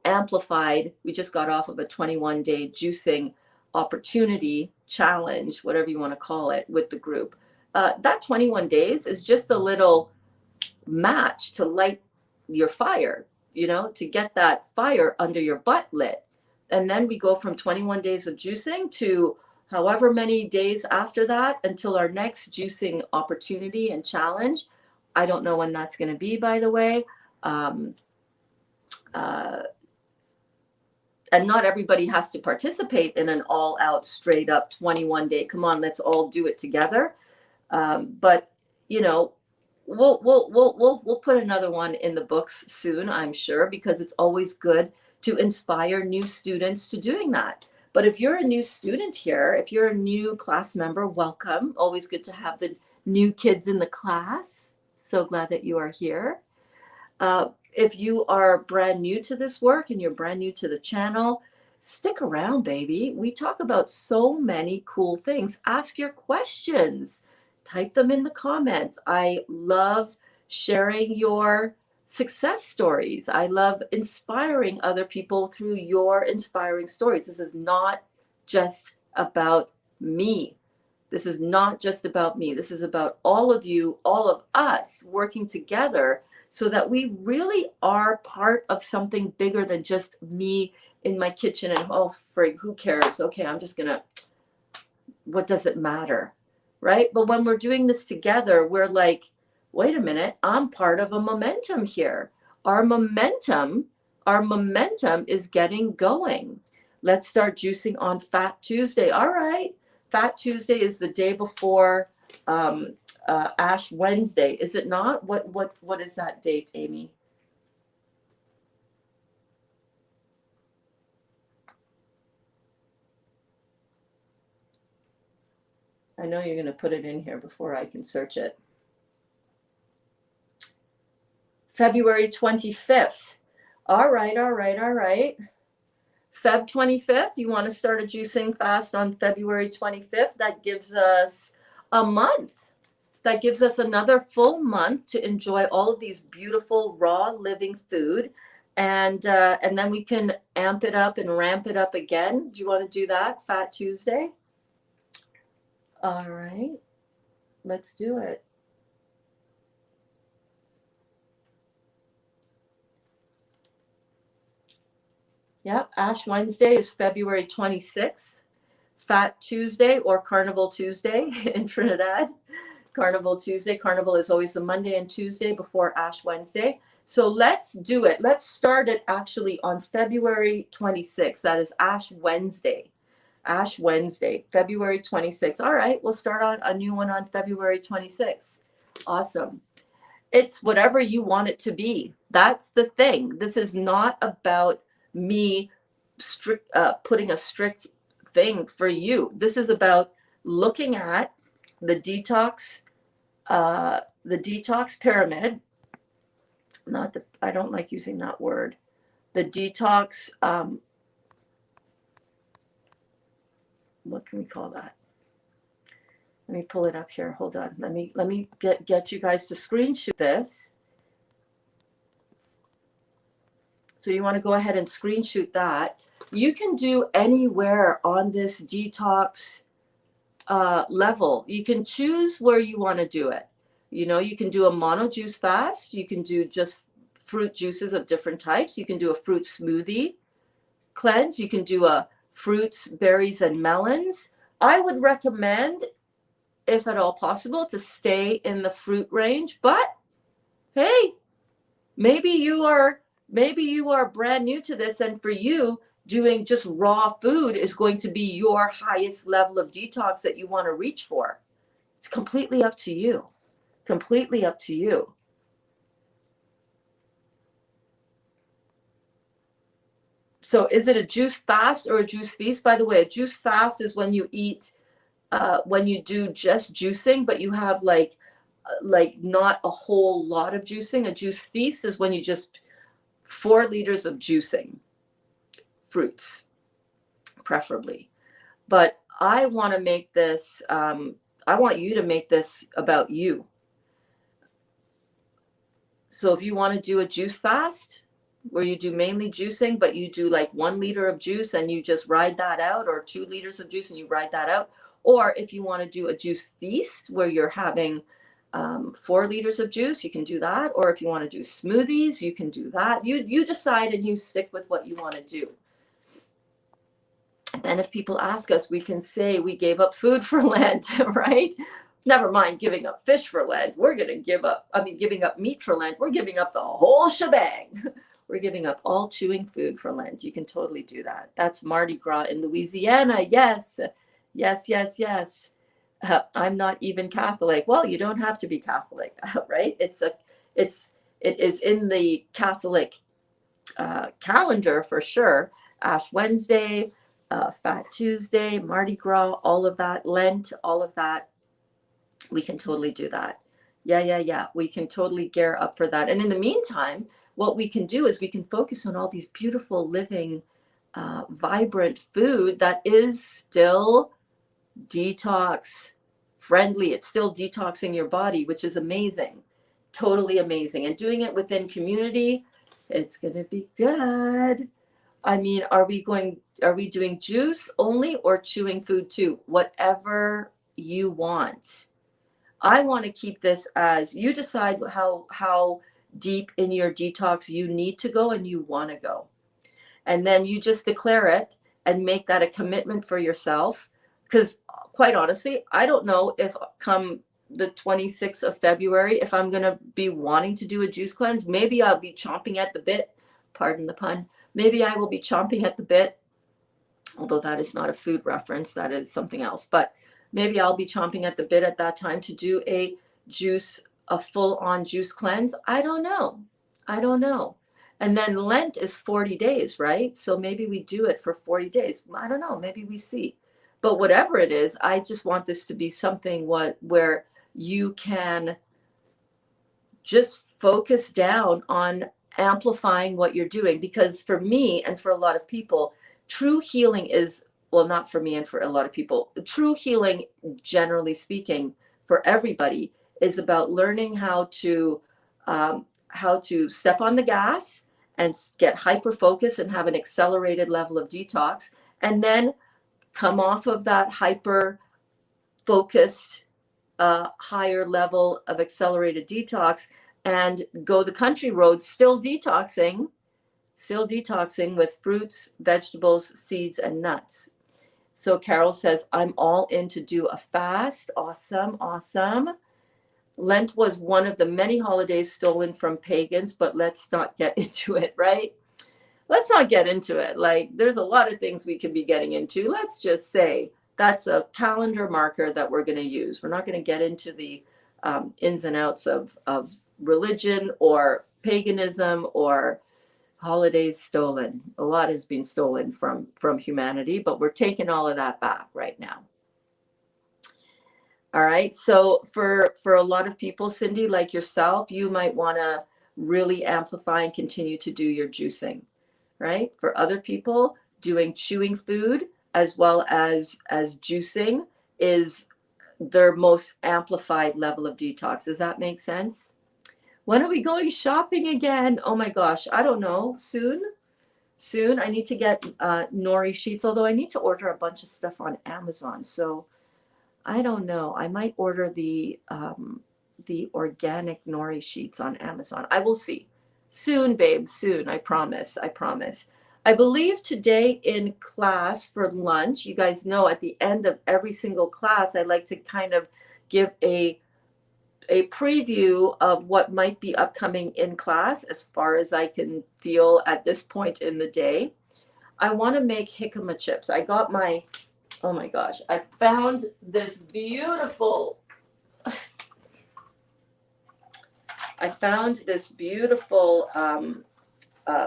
amplified. We just got off of a 21-day juicing opportunity challenge, whatever you want to call it, with the group. That 21 days is just a little match to light your fire, to get that fire under your butt lit. And then we go from 21 days of juicing to however many days after that until our next juicing opportunity and challenge. I don't know when that's going to be, by the way. And not everybody has to participate in an all-out, straight-up 21-day. Come on, let's all do it together. But we'll put another one in the books soon, I'm sure, because it's always good to inspire new students to doing that. But if you're a new student here, if you're a new class member, welcome. Always good to have the new kids in the class. So glad that you are here. If you are brand new to this work and you're brand new to the channel, stick around, baby. We talk about so many cool things. Ask your questions. Type them in the comments. I love sharing your success stories. I love inspiring other people through your inspiring stories. This is not just about me. This is not just about me. This is about all of you, all of us working together so that we really are part of something bigger than just me in my kitchen and, oh, frig, who cares? Okay, I'm just gonna, what does it matter, right? But when we're doing this together, we're like, wait a minute, I'm part of a momentum here. Our momentum is getting going. Let's start juicing on Fat Tuesday. All right, Fat Tuesday is the day before Ash Wednesday, is it not? What is that date, Amy? I know you're going to put it in here before I can search it. February 25th. All right. Feb 25th, you want to start a juicing fast on February 25th? That gives us a month. That gives us another full month to enjoy all of these beautiful raw living food, and then we can amp it up and ramp it up again. Do you want to do that, Fat Tuesday? All right, let's do it. Yep, Ash Wednesday is February 26th. Fat Tuesday or Carnival Tuesday in Trinidad. Carnival Tuesday. Carnival is always a Monday and Tuesday before Ash Wednesday. So let's do it. Let's start it actually on February 26th. That is Ash Wednesday. Ash Wednesday, February 26th. All right, we'll start on a new one on February 26th. Awesome. It's whatever you want it to be. That's the thing. This is not about me putting a strict thing for you. This is about looking at the detox pyramid. I don't like using that word. The detox, what can we call that? Let me pull it up here. Hold on. Let me get you guys to screenshot this. So you want to go ahead and screenshot that. You can do anywhere on this detox level. You can choose where you want to do it. You know, you can do a mono juice fast. You can do just fruit juices of different types. You can do a fruit smoothie cleanse. You can do a fruits, berries, and melons. I would recommend, if at all possible, to stay in the fruit range. But hey, maybe you are brand new to this, and for you, doing just raw food is going to be your highest level of detox that you want to reach for. It's completely up to you. Completely up to you. So is it a juice fast or a juice feast? By the way, a juice fast is when you eat, when you do just juicing, but you have like not a whole lot of juicing. A juice feast is when you just 4 liters of juicing, fruits, preferably. But I want to make this, I want you to make this about you. So if you want to do a juice fast, where you do mainly juicing, but you do like 1 liter of juice and you just ride that out, or 2 liters of juice and you ride that out. Or if you want to do a juice feast where you're having 4 liters of juice, you can do that. Or if you want to do smoothies, you can do that. You decide and you stick with what you want to do. And if people ask us, we can say we gave up food for Lent, right? Never mind giving up fish for Lent. We're going to giving up meat for Lent. We're giving up the whole shebang. We're giving up all chewing food for Lent. You can totally do that. That's Mardi Gras in Louisiana. Yes, yes, yes, yes. I'm not even Catholic. Well, you don't have to be Catholic, right? It is in the Catholic calendar for sure. Ash Wednesday, Fat Tuesday, Mardi Gras, all of that, Lent, all of that. We can totally do that. Yeah. We can totally gear up for that. And in the meantime, what we can do is we can focus on all these beautiful, living, vibrant food that is still detox friendly. It's still detoxing your body, which is amazing. Totally amazing. And doing it within community, it's going to be good. I mean, are we doing juice only or chewing food too? Whatever you want. I want to keep this as you decide how deep in your detox you need to go and you want to go. And then you just declare it and make that a commitment for yourself. Because quite honestly, I don't know if come the 26th of February, if I'm going to be wanting to do a juice cleanse. Maybe I'll be chomping at the bit. Pardon the pun. Maybe I will be chomping at the bit, although that is not a food reference. That is something else. But maybe I'll be chomping at the bit at that time to do a full-on juice cleanse. I don't know. And then Lent is 40 days, right? So maybe we do it for 40 days. I don't know. Maybe we see. But whatever it is, I just want this to be something where you can just focus down on amplifying what you're doing. Because for me and for a lot of people, true healing is, well, not for me and for a lot of people, true healing, generally speaking, for everybody, is about learning how to step on the gas and get hyper focused and have an accelerated level of detox, and then come off of that hyper focused higher level of accelerated detox and go the country road, still detoxing with fruits, vegetables, seeds, and nuts. So Carol says, I'm all in to do a fast. Awesome. Lent was one of the many holidays stolen from pagans, but let's not get into it, right? Let's not get into it. Like, there's a lot of things we could be getting into. Let's just say that's a calendar marker that we're going to use. We're not going to get into the ins and outs of religion or paganism or holidays stolen. A lot has been stolen from humanity, but we're taking all of that back right now. All right. So for a lot of people, Cindy, like yourself, you might want to really amplify and continue to do your juicing, right? For other people, doing chewing food as well as juicing is their most amplified level of detox. Does that make sense? When are we going shopping again? Oh my gosh, I don't know. Soon. I need to get nori sheets, although I need to order a bunch of stuff on Amazon. So I don't know. I might order the organic nori sheets on Amazon. I will see. Soon, babe, soon. I promise. I promise. I believe today in class for lunch, you guys know at the end of every single class, I like to kind of give a preview of what might be upcoming in class as far as I can feel at this point in the day. I want to make jicama chips. Oh my gosh, I found this beautiful,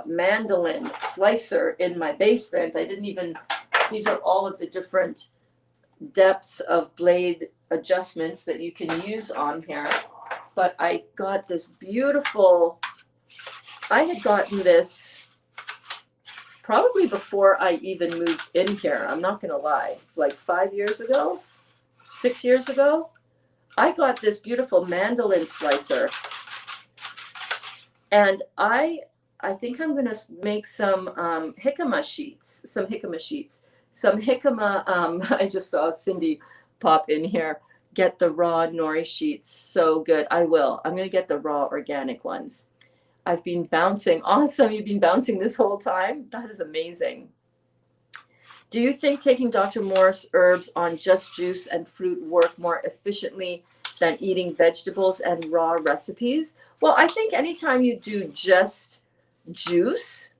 mandolin slicer in my basement. These are all of the different depths of blade adjustments that you can use on here. But I got this beautiful, I had gotten this probably before I even moved in here. I'm not going to lie, like 5 years ago, 6 years ago, I got this beautiful mandolin slicer. And I think I'm going to make some jicama sheets, I just saw Cindy pop in here, get the raw nori sheets. So good. I'm going to get the raw organic ones. I've been bouncing. Awesome. You've been bouncing this whole time? That is amazing. Do you think taking Dr. Morse herbs on just juice and fruit work more efficiently than eating vegetables and raw recipes? Well, I think anytime you do just juice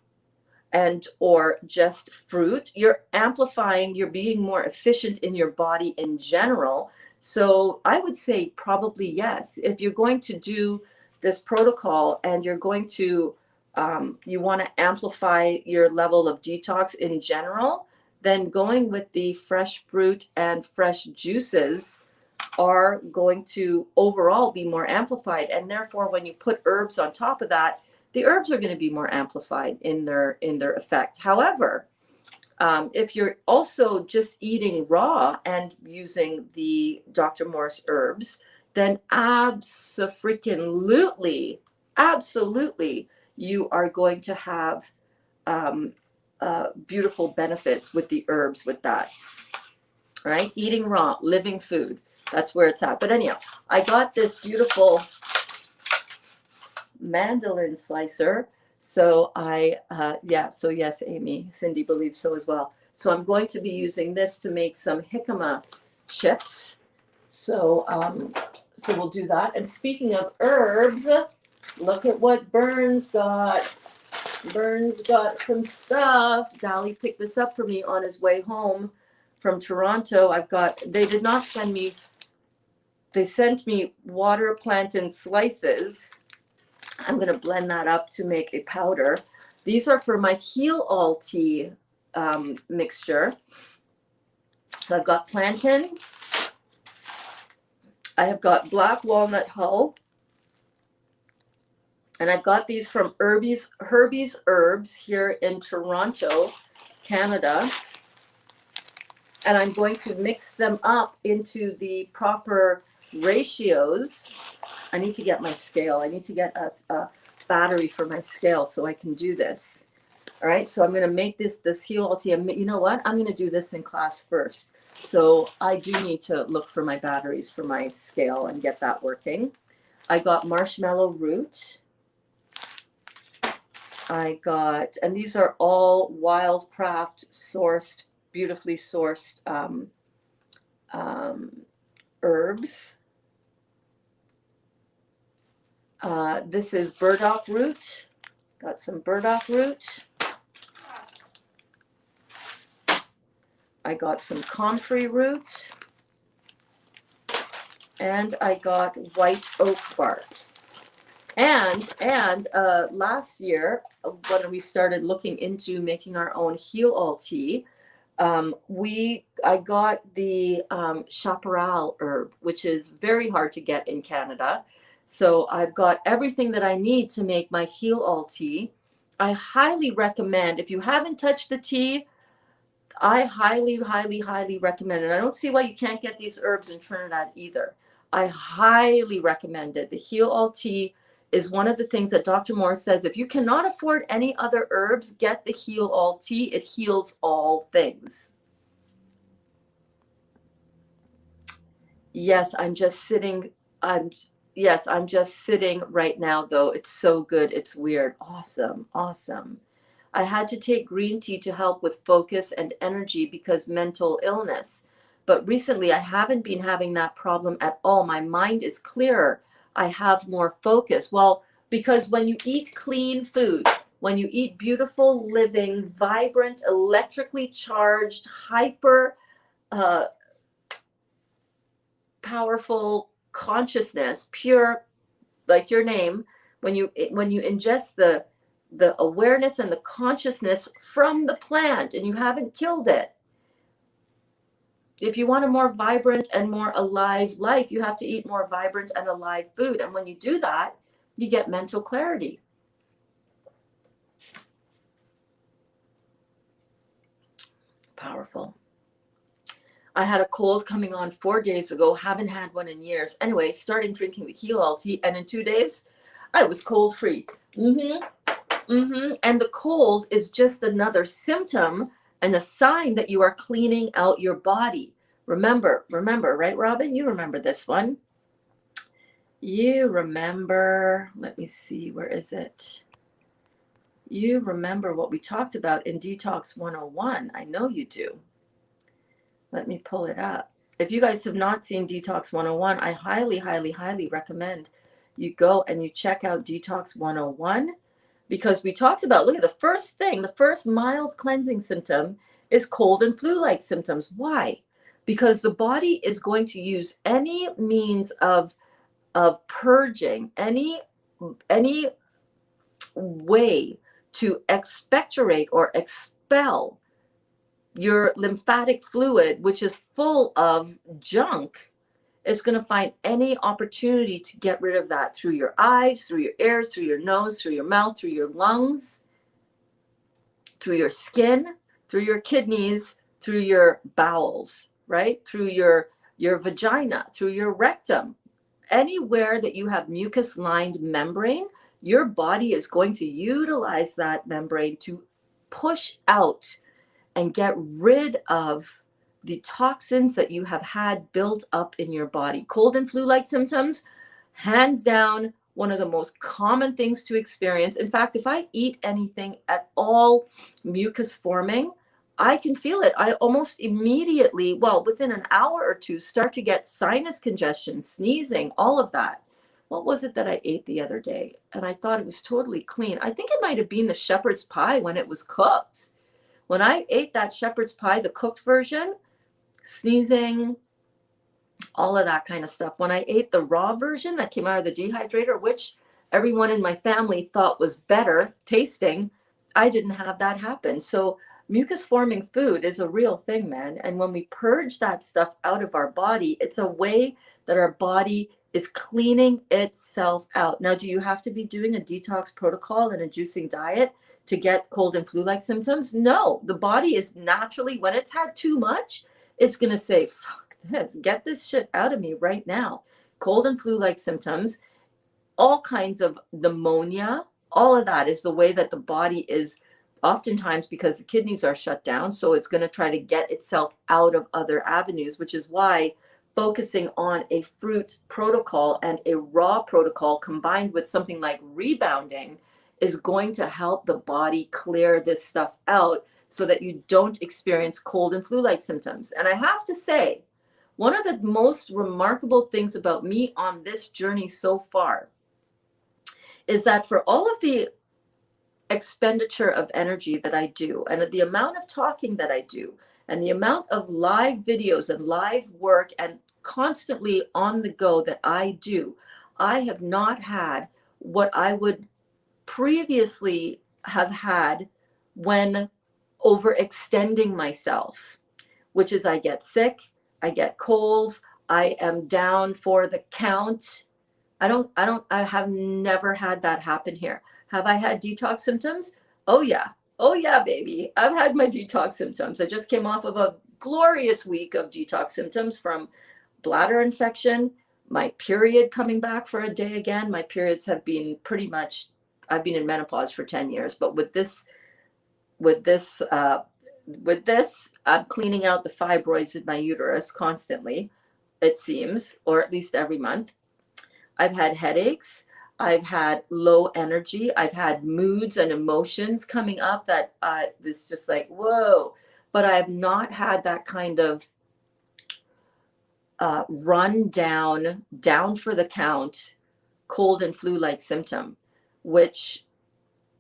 and or just fruit, you're amplifying, you're being more efficient in your body in general. So I would say probably yes. If you're going to do this protocol and you're going to, you want to amplify your level of detox in general, then going with the fresh fruit and fresh juices are going to overall be more amplified. And therefore, when you put herbs on top of that, the herbs are going to be more amplified in their effect. However, if you're also just eating raw and using the Dr. Morse herbs, then absolutely, you are going to have beautiful benefits with the herbs with that. Right? Eating raw, living food. That's where it's at. But anyhow, I got this beautiful mandolin slicer. So so yes, Amy, Cindy believes so as well. So I'm going to be using this to make some jicama chips. So we'll do that. And speaking of herbs, look at what Berns got. Berns got some stuff. Dali picked this up for me on his way home from Toronto. They did not send me, they sent me water plantain slices. I'm going to blend that up to make a powder. These are for my heal all tea mixture. So I've got plantain. I have got black walnut hull. And I've got these from Herbie's Herbs here in Toronto, Canada. And I'm going to mix them up into the proper ratios. I need to get my scale. I need to get a battery for my scale so I can do this. All right, so I'm going to make this heal all tea. You know what? I'm going to do this in class first. So I do need to look for my batteries for my scale and get that working. I got marshmallow root. I got, and these are all Wildcraft sourced, beautifully sourced herbs. This is burdock root. Got some burdock root. I got some comfrey root. And I got white oak bark. And last year, when we started looking into making our own heal all tea, I got the chaparral herb, which is very hard to get in Canada. So I've got everything that I need to make my heal all tea. I highly recommend, if you haven't touched the tea, I highly, highly, highly recommend it. I don't see why you can't get these herbs in Trinidad either. I highly recommend it. The heal all tea is one of the things that Dr. Moore says. If you cannot afford any other herbs, get the Heal All tea. It heals all things. Yes, I'm just sitting. I'm just sitting right now, though. It's so good. It's weird. Awesome. Awesome. I had to take green tea to help with focus and energy because mental illness. But recently I haven't been having that problem at all. My mind is clearer. I have more focus. Well, because when you eat clean food, when you eat beautiful, living, vibrant, electrically charged, hyper uh, powerful consciousness, pure, like your name, when you ingest the awareness and the consciousness from the plant and you haven't killed it. If you want a more vibrant and more alive life, you have to eat more vibrant and alive food. And when you do that, you get mental clarity. Powerful. I had a cold coming on 4 days ago, haven't had one in years. Anyway, starting drinking the Heal All tea, and in 2 days, I was cold free. And the cold is just another symptom and a sign that you are cleaning out your body. Remember, right, Robin? You remember this one. You remember, let me see, where is it? You remember what we talked about in Detox 101. I know you do. Let me pull it up. If you guys have not seen Detox 101, I highly, highly, highly recommend you go and you check out Detox 101, because we talked about, look at the first thing, the first mild cleansing symptom is cold and flu-like symptoms. Why? Because the body is going to use any means of purging, any way to expectorate or expel your lymphatic fluid, which is full of junk. Is going to find any opportunity to get rid of that through your eyes, through your ears, through your nose, through your mouth, through your lungs, through your skin, through your kidneys, through your bowels, right? Through your vagina, through your rectum. Anywhere that you have mucus-lined membrane, your body is going to utilize that membrane to push out and get rid of the toxins that you have had built up in your body. Cold and flu-like symptoms, hands down, one of the most common things to experience. In fact, if I eat anything at all mucus forming, I can feel it. I almost immediately, well, within an hour or two, start to get sinus congestion, sneezing, all of that. What was it that I ate the other day? And I thought it was totally clean. I think it might have been the shepherd's pie when it was cooked. When I ate that shepherd's pie, the cooked version, sneezing, all of that kind of stuff. When I ate the raw version that came out of the dehydrator, which everyone in my family thought was better tasting, I didn't have that happen. So mucus forming food is a real thing, man. And when we purge that stuff out of our body, it's a way that our body is cleaning itself out. Now, do you have to be doing a detox protocol and a juicing diet to get cold and flu-like symptoms? No, the body is naturally, when it's had too much, it's going to say, fuck this, get this shit out of me right now. Cold and flu-like symptoms, all kinds of pneumonia, all of that is the way that the body is, oftentimes because the kidneys are shut down. So it's going to try to get itself out of other avenues, which is why focusing on a fruit protocol and a raw protocol combined with something like rebounding is going to help the body clear this stuff out so that you don't experience cold and flu-like symptoms. And I have to say, one of the most remarkable things about me on this journey so far is that for all of the expenditure of energy that I do and the amount of talking that I do and the amount of live videos and live work and constantly on the go that I do, I have not had what I would previously have had when overextending myself, which is I get sick, I get colds, I am down for the count. I have never had that happen here. Have I had detox symptoms? Oh yeah. Oh yeah, baby. I've had my detox symptoms. I just came off of a glorious week of detox symptoms from bladder infection, my period coming back for a day again. My periods have been pretty much, I've been in menopause for 10 years, but with this, I'm cleaning out the fibroids in my uterus constantly, it seems, or at least every month. I've had headaches. I've had low energy. I've had moods and emotions coming up that was just like, whoa. But I have not had that kind of run down for the count, cold and flu-like symptom, which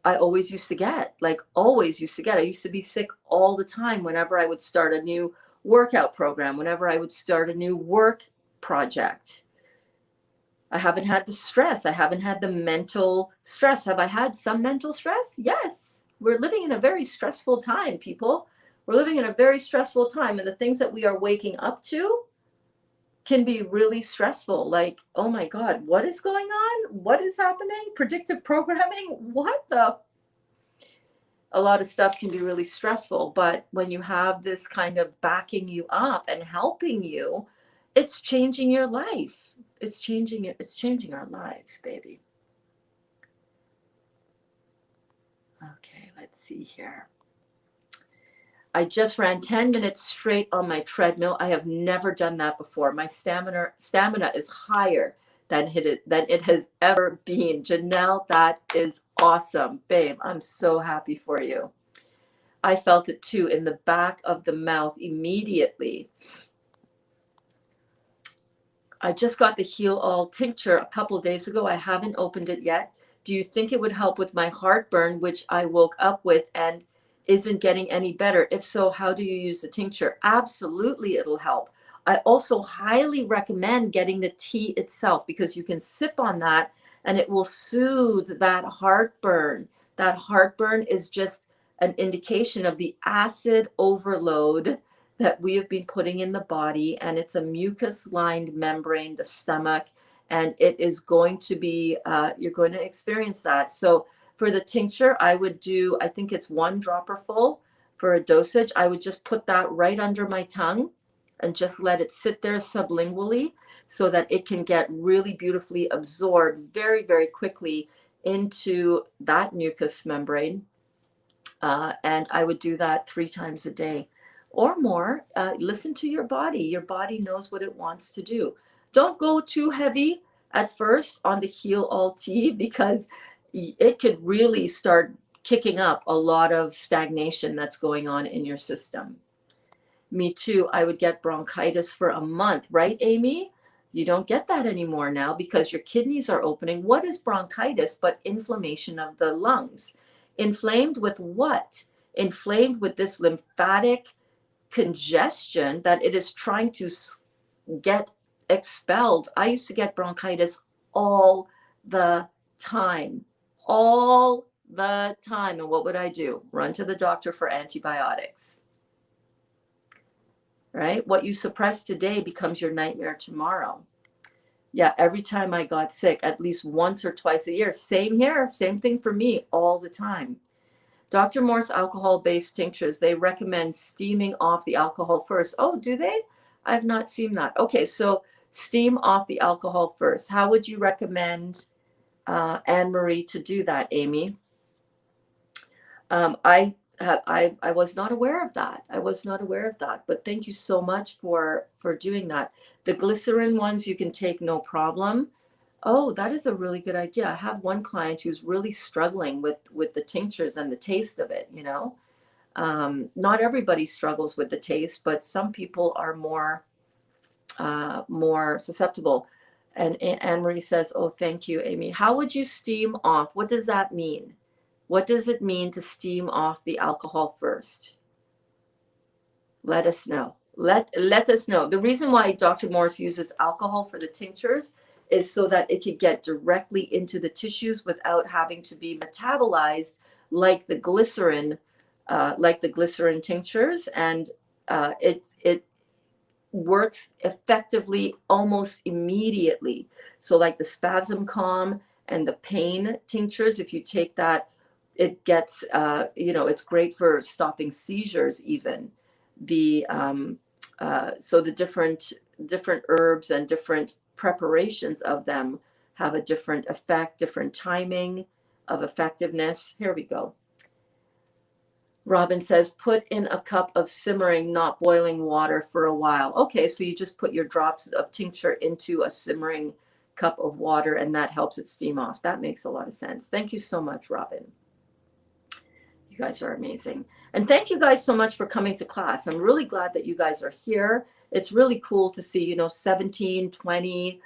I always used to get, like always used to get. I used to be sick all the time whenever I would start a new workout program, whenever I would start a new work project. I haven't had the stress. I haven't had the mental stress. Have I had some mental stress? Yes. We're living in a very stressful time, people. We're living in a very stressful time. And the things that we are waking up to can be really stressful. Like, oh my God, what is going on? What is happening? Predictive programming? What the? A lot of stuff can be really stressful. But when you have this kind of backing you up and helping you, it's changing your life. It's changing our lives, baby. Okay, let's see here. I just ran 10 minutes straight on my treadmill. I have never done that before. My stamina is higher than it has ever been. Janelle, that is awesome. Babe, I'm so happy for you. I felt it too in the back of the mouth immediately. I just got the Heal All tincture a couple days ago. I haven't opened it yet. Do you think it would help with my heartburn, which I woke up with and isn't getting any better? If so, how do you use the tincture? Absolutely, it'll help. I also highly recommend getting the tea itself, because you can sip on that and it will soothe that heartburn. That heartburn is just an indication of the acid overload that we have been putting in the body, and it's a mucus lined membrane, the stomach, and it is going to be, you're going to experience that. So for the tincture, I would do, I think it's 1 dropper full for a dosage. I would just put that right under my tongue and just let it sit there sublingually so that it can get really beautifully absorbed very, very quickly into that mucus membrane. And I would do that 3 times a day or more. Listen to your body. Your body knows what it wants to do. Don't go too heavy at first on the Heal All tea, because it could really start kicking up a lot of stagnation that's going on in your system. Me too. I would get bronchitis for a month, right, Amy? You don't get that anymore now because your kidneys are opening. What is bronchitis but inflammation of the lungs? Inflamed with what? Inflamed with this lymphatic congestion that it is trying to get expelled. I used to get bronchitis all the time. And what would I do? Run to the doctor for antibiotics. Right? What you suppress today becomes your nightmare tomorrow. Yeah, every time I got sick, at least once or twice a year. Same here, same thing for me all the time. Dr. Moore's alcohol-based tinctures, they recommend steaming off the alcohol first. Oh, do they? I've not seen that. Okay, so steam off the alcohol first. How would you recommend Anne-Marie to do that, Amy? I was not aware of that. But thank you so much for doing that. The glycerin ones you can take no problem. Oh, that is a really good idea. I have one client who's really struggling with the tinctures and the taste of it, you know. Not everybody struggles with the taste, but some people are more susceptible. And Anne-Marie says, oh, thank you, Amy. How would you steam off? What does that mean? What does it mean to steam off the alcohol first? Let us know. Let us know. The reason why Dr. Morse uses alcohol for the tinctures is so that it can get directly into the tissues without having to be metabolized like the glycerin tinctures, and it works effectively almost immediately. So like the spasm calm and the pain tinctures, if you take that, it gets it's great for stopping seizures even. So the different herbs and different preparations of them have a different effect, different timing of effectiveness. Here we go. Robin says, put in a cup of simmering, not boiling water for a while. Okay, so you just put your drops of tincture into a simmering cup of water, and that helps it steam off. That makes a lot of sense. Thank you so much, Robin. You guys are amazing. And thank you guys so much for coming to class. I'm really glad that you guys are here. It's really cool to see, 17, 20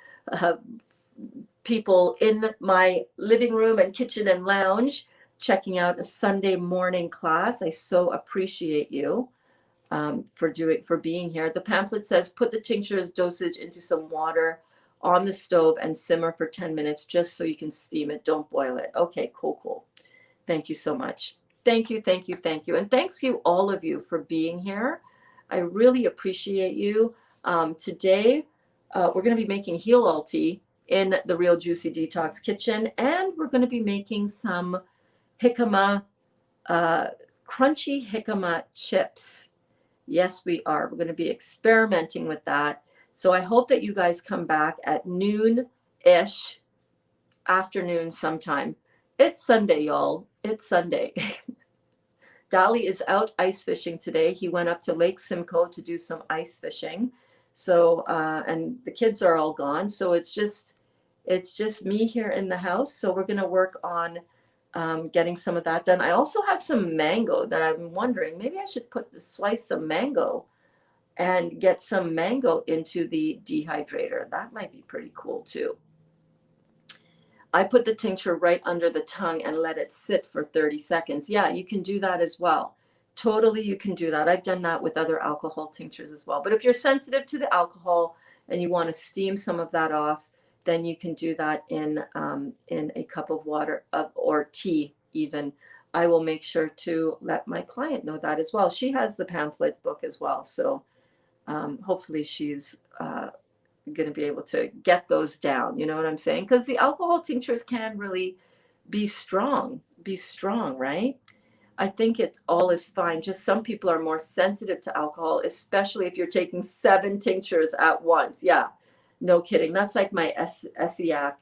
people in my living room and kitchen and lounge checking out a Sunday morning class. I so appreciate you for being here. The pamphlet says, put the tincture's dosage into some water on the stove and simmer for 10 minutes just so you can steam it. Don't boil it. Okay, cool. Thank you so much. Thank you. And thanks you, all of you, for being here. I really appreciate you. Today, we're going to be making heel all tea in the Real Juicy Detox kitchen, and we're going to be making some jicama, crunchy jicama chips. Yes, we are. We're going to be experimenting with that. So I hope that you guys come back at noon-ish, afternoon sometime. It's Sunday, y'all. It's Sunday. Dali is out ice fishing today. He went up to Lake Simcoe to do some ice fishing. So, and the kids are all gone. So it's just me here in the house. So we're going to work on getting some of that done. I also have some mango that I'm wondering, maybe I should slice some mango and get some mango into the dehydrator. That might be pretty cool too. I put the tincture right under the tongue and let it sit for 30 seconds. Yeah, you can do that as well. Totally, you can do that. I've done that with other alcohol tinctures as well. But if you're sensitive to the alcohol and you want to steam some of that off, then you can do that in a cup of water or tea even. I will make sure to let my client know that as well. She has the pamphlet book as well. So hopefully she's going to be able to get those down. You know what I'm saying? Because the alcohol tinctures can really be strong, right? I think it all is fine. Just some people are more sensitive to alcohol, especially if you're taking 7 tinctures at once. Yeah, no kidding. That's like my ESIAC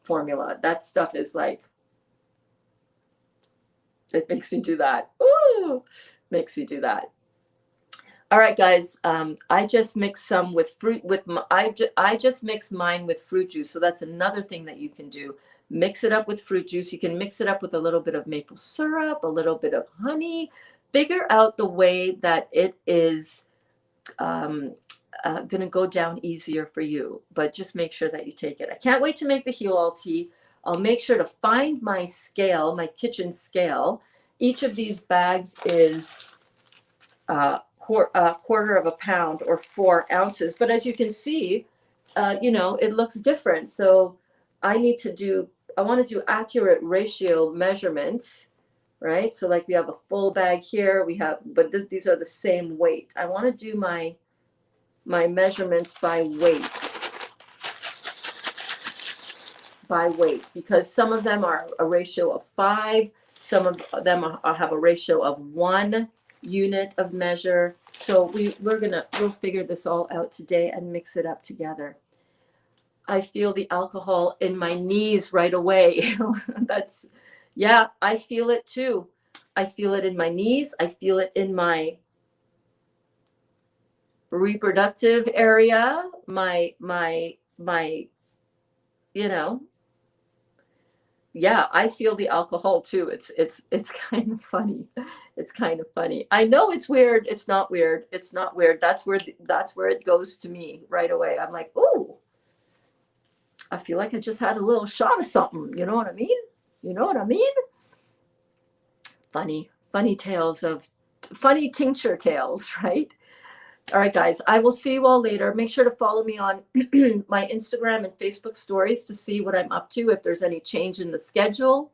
formula. That stuff is like, it makes me do that. Ooh, makes me do that. All right, guys. I just mixed some with fruit. I just mixed mine with fruit juice. So that's another thing that you can do. Mix it up with fruit juice. You can mix it up with a little bit of maple syrup, a little bit of honey. Figure out the way that it is going to go down easier for you. But just make sure that you take it. I can't wait to make the heel all tea. I'll make sure to find my scale, my kitchen scale. Each of these bags is quarter of a pound or 4 ounces. But as you can see, it looks different. So I want to do accurate ratio measurements, right? So like we have a full bag here, but these are the same weight. I want to do my measurements by weight. Because some of them are a ratio of 5, some of them have a ratio of 1 unit of measure. So we'll figure this all out today and mix it up together. I feel the alcohol in my knees right away. I feel it too. I feel it in my knees. I feel it in my reproductive area, my I feel the alcohol too. It's kind of funny. It's kind of funny. I know it's weird. It's not weird. That's where it goes to me right away. I'm like, ooh, I feel like I just had a little shot of something. You know what I mean? Funny tincture tales, right? All right, guys, I will see you all later. Make sure to follow me on my Instagram and Facebook stories to see what I'm up to. If there's any change in the schedule,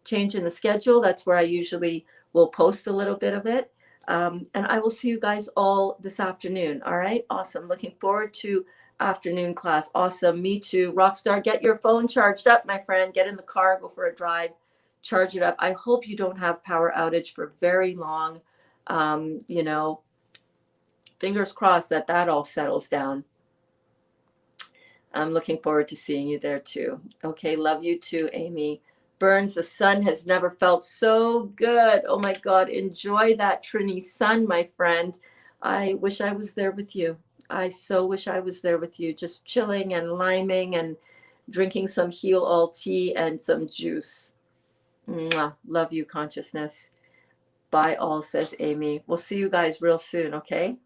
that's where I usually will post a little bit of it. And I will see you guys all this afternoon. All right, awesome. Looking forward to afternoon class. Awesome. Me too. Rockstar, get your phone charged up, my friend. Get in the car, go for a drive, charge it up. I hope you don't have power outage for very long. Fingers crossed that all settles down. I'm looking forward to seeing you there too. Okay, love you too, Amy. Berns, the sun has never felt so good. Oh my God, enjoy that Trini sun, my friend. I wish I was there with you. I so wish I was there with you, just chilling and liming and drinking some heal all tea and some juice. Mwah. Love you, consciousness. Bye all, says Amy. We'll see you guys real soon, okay?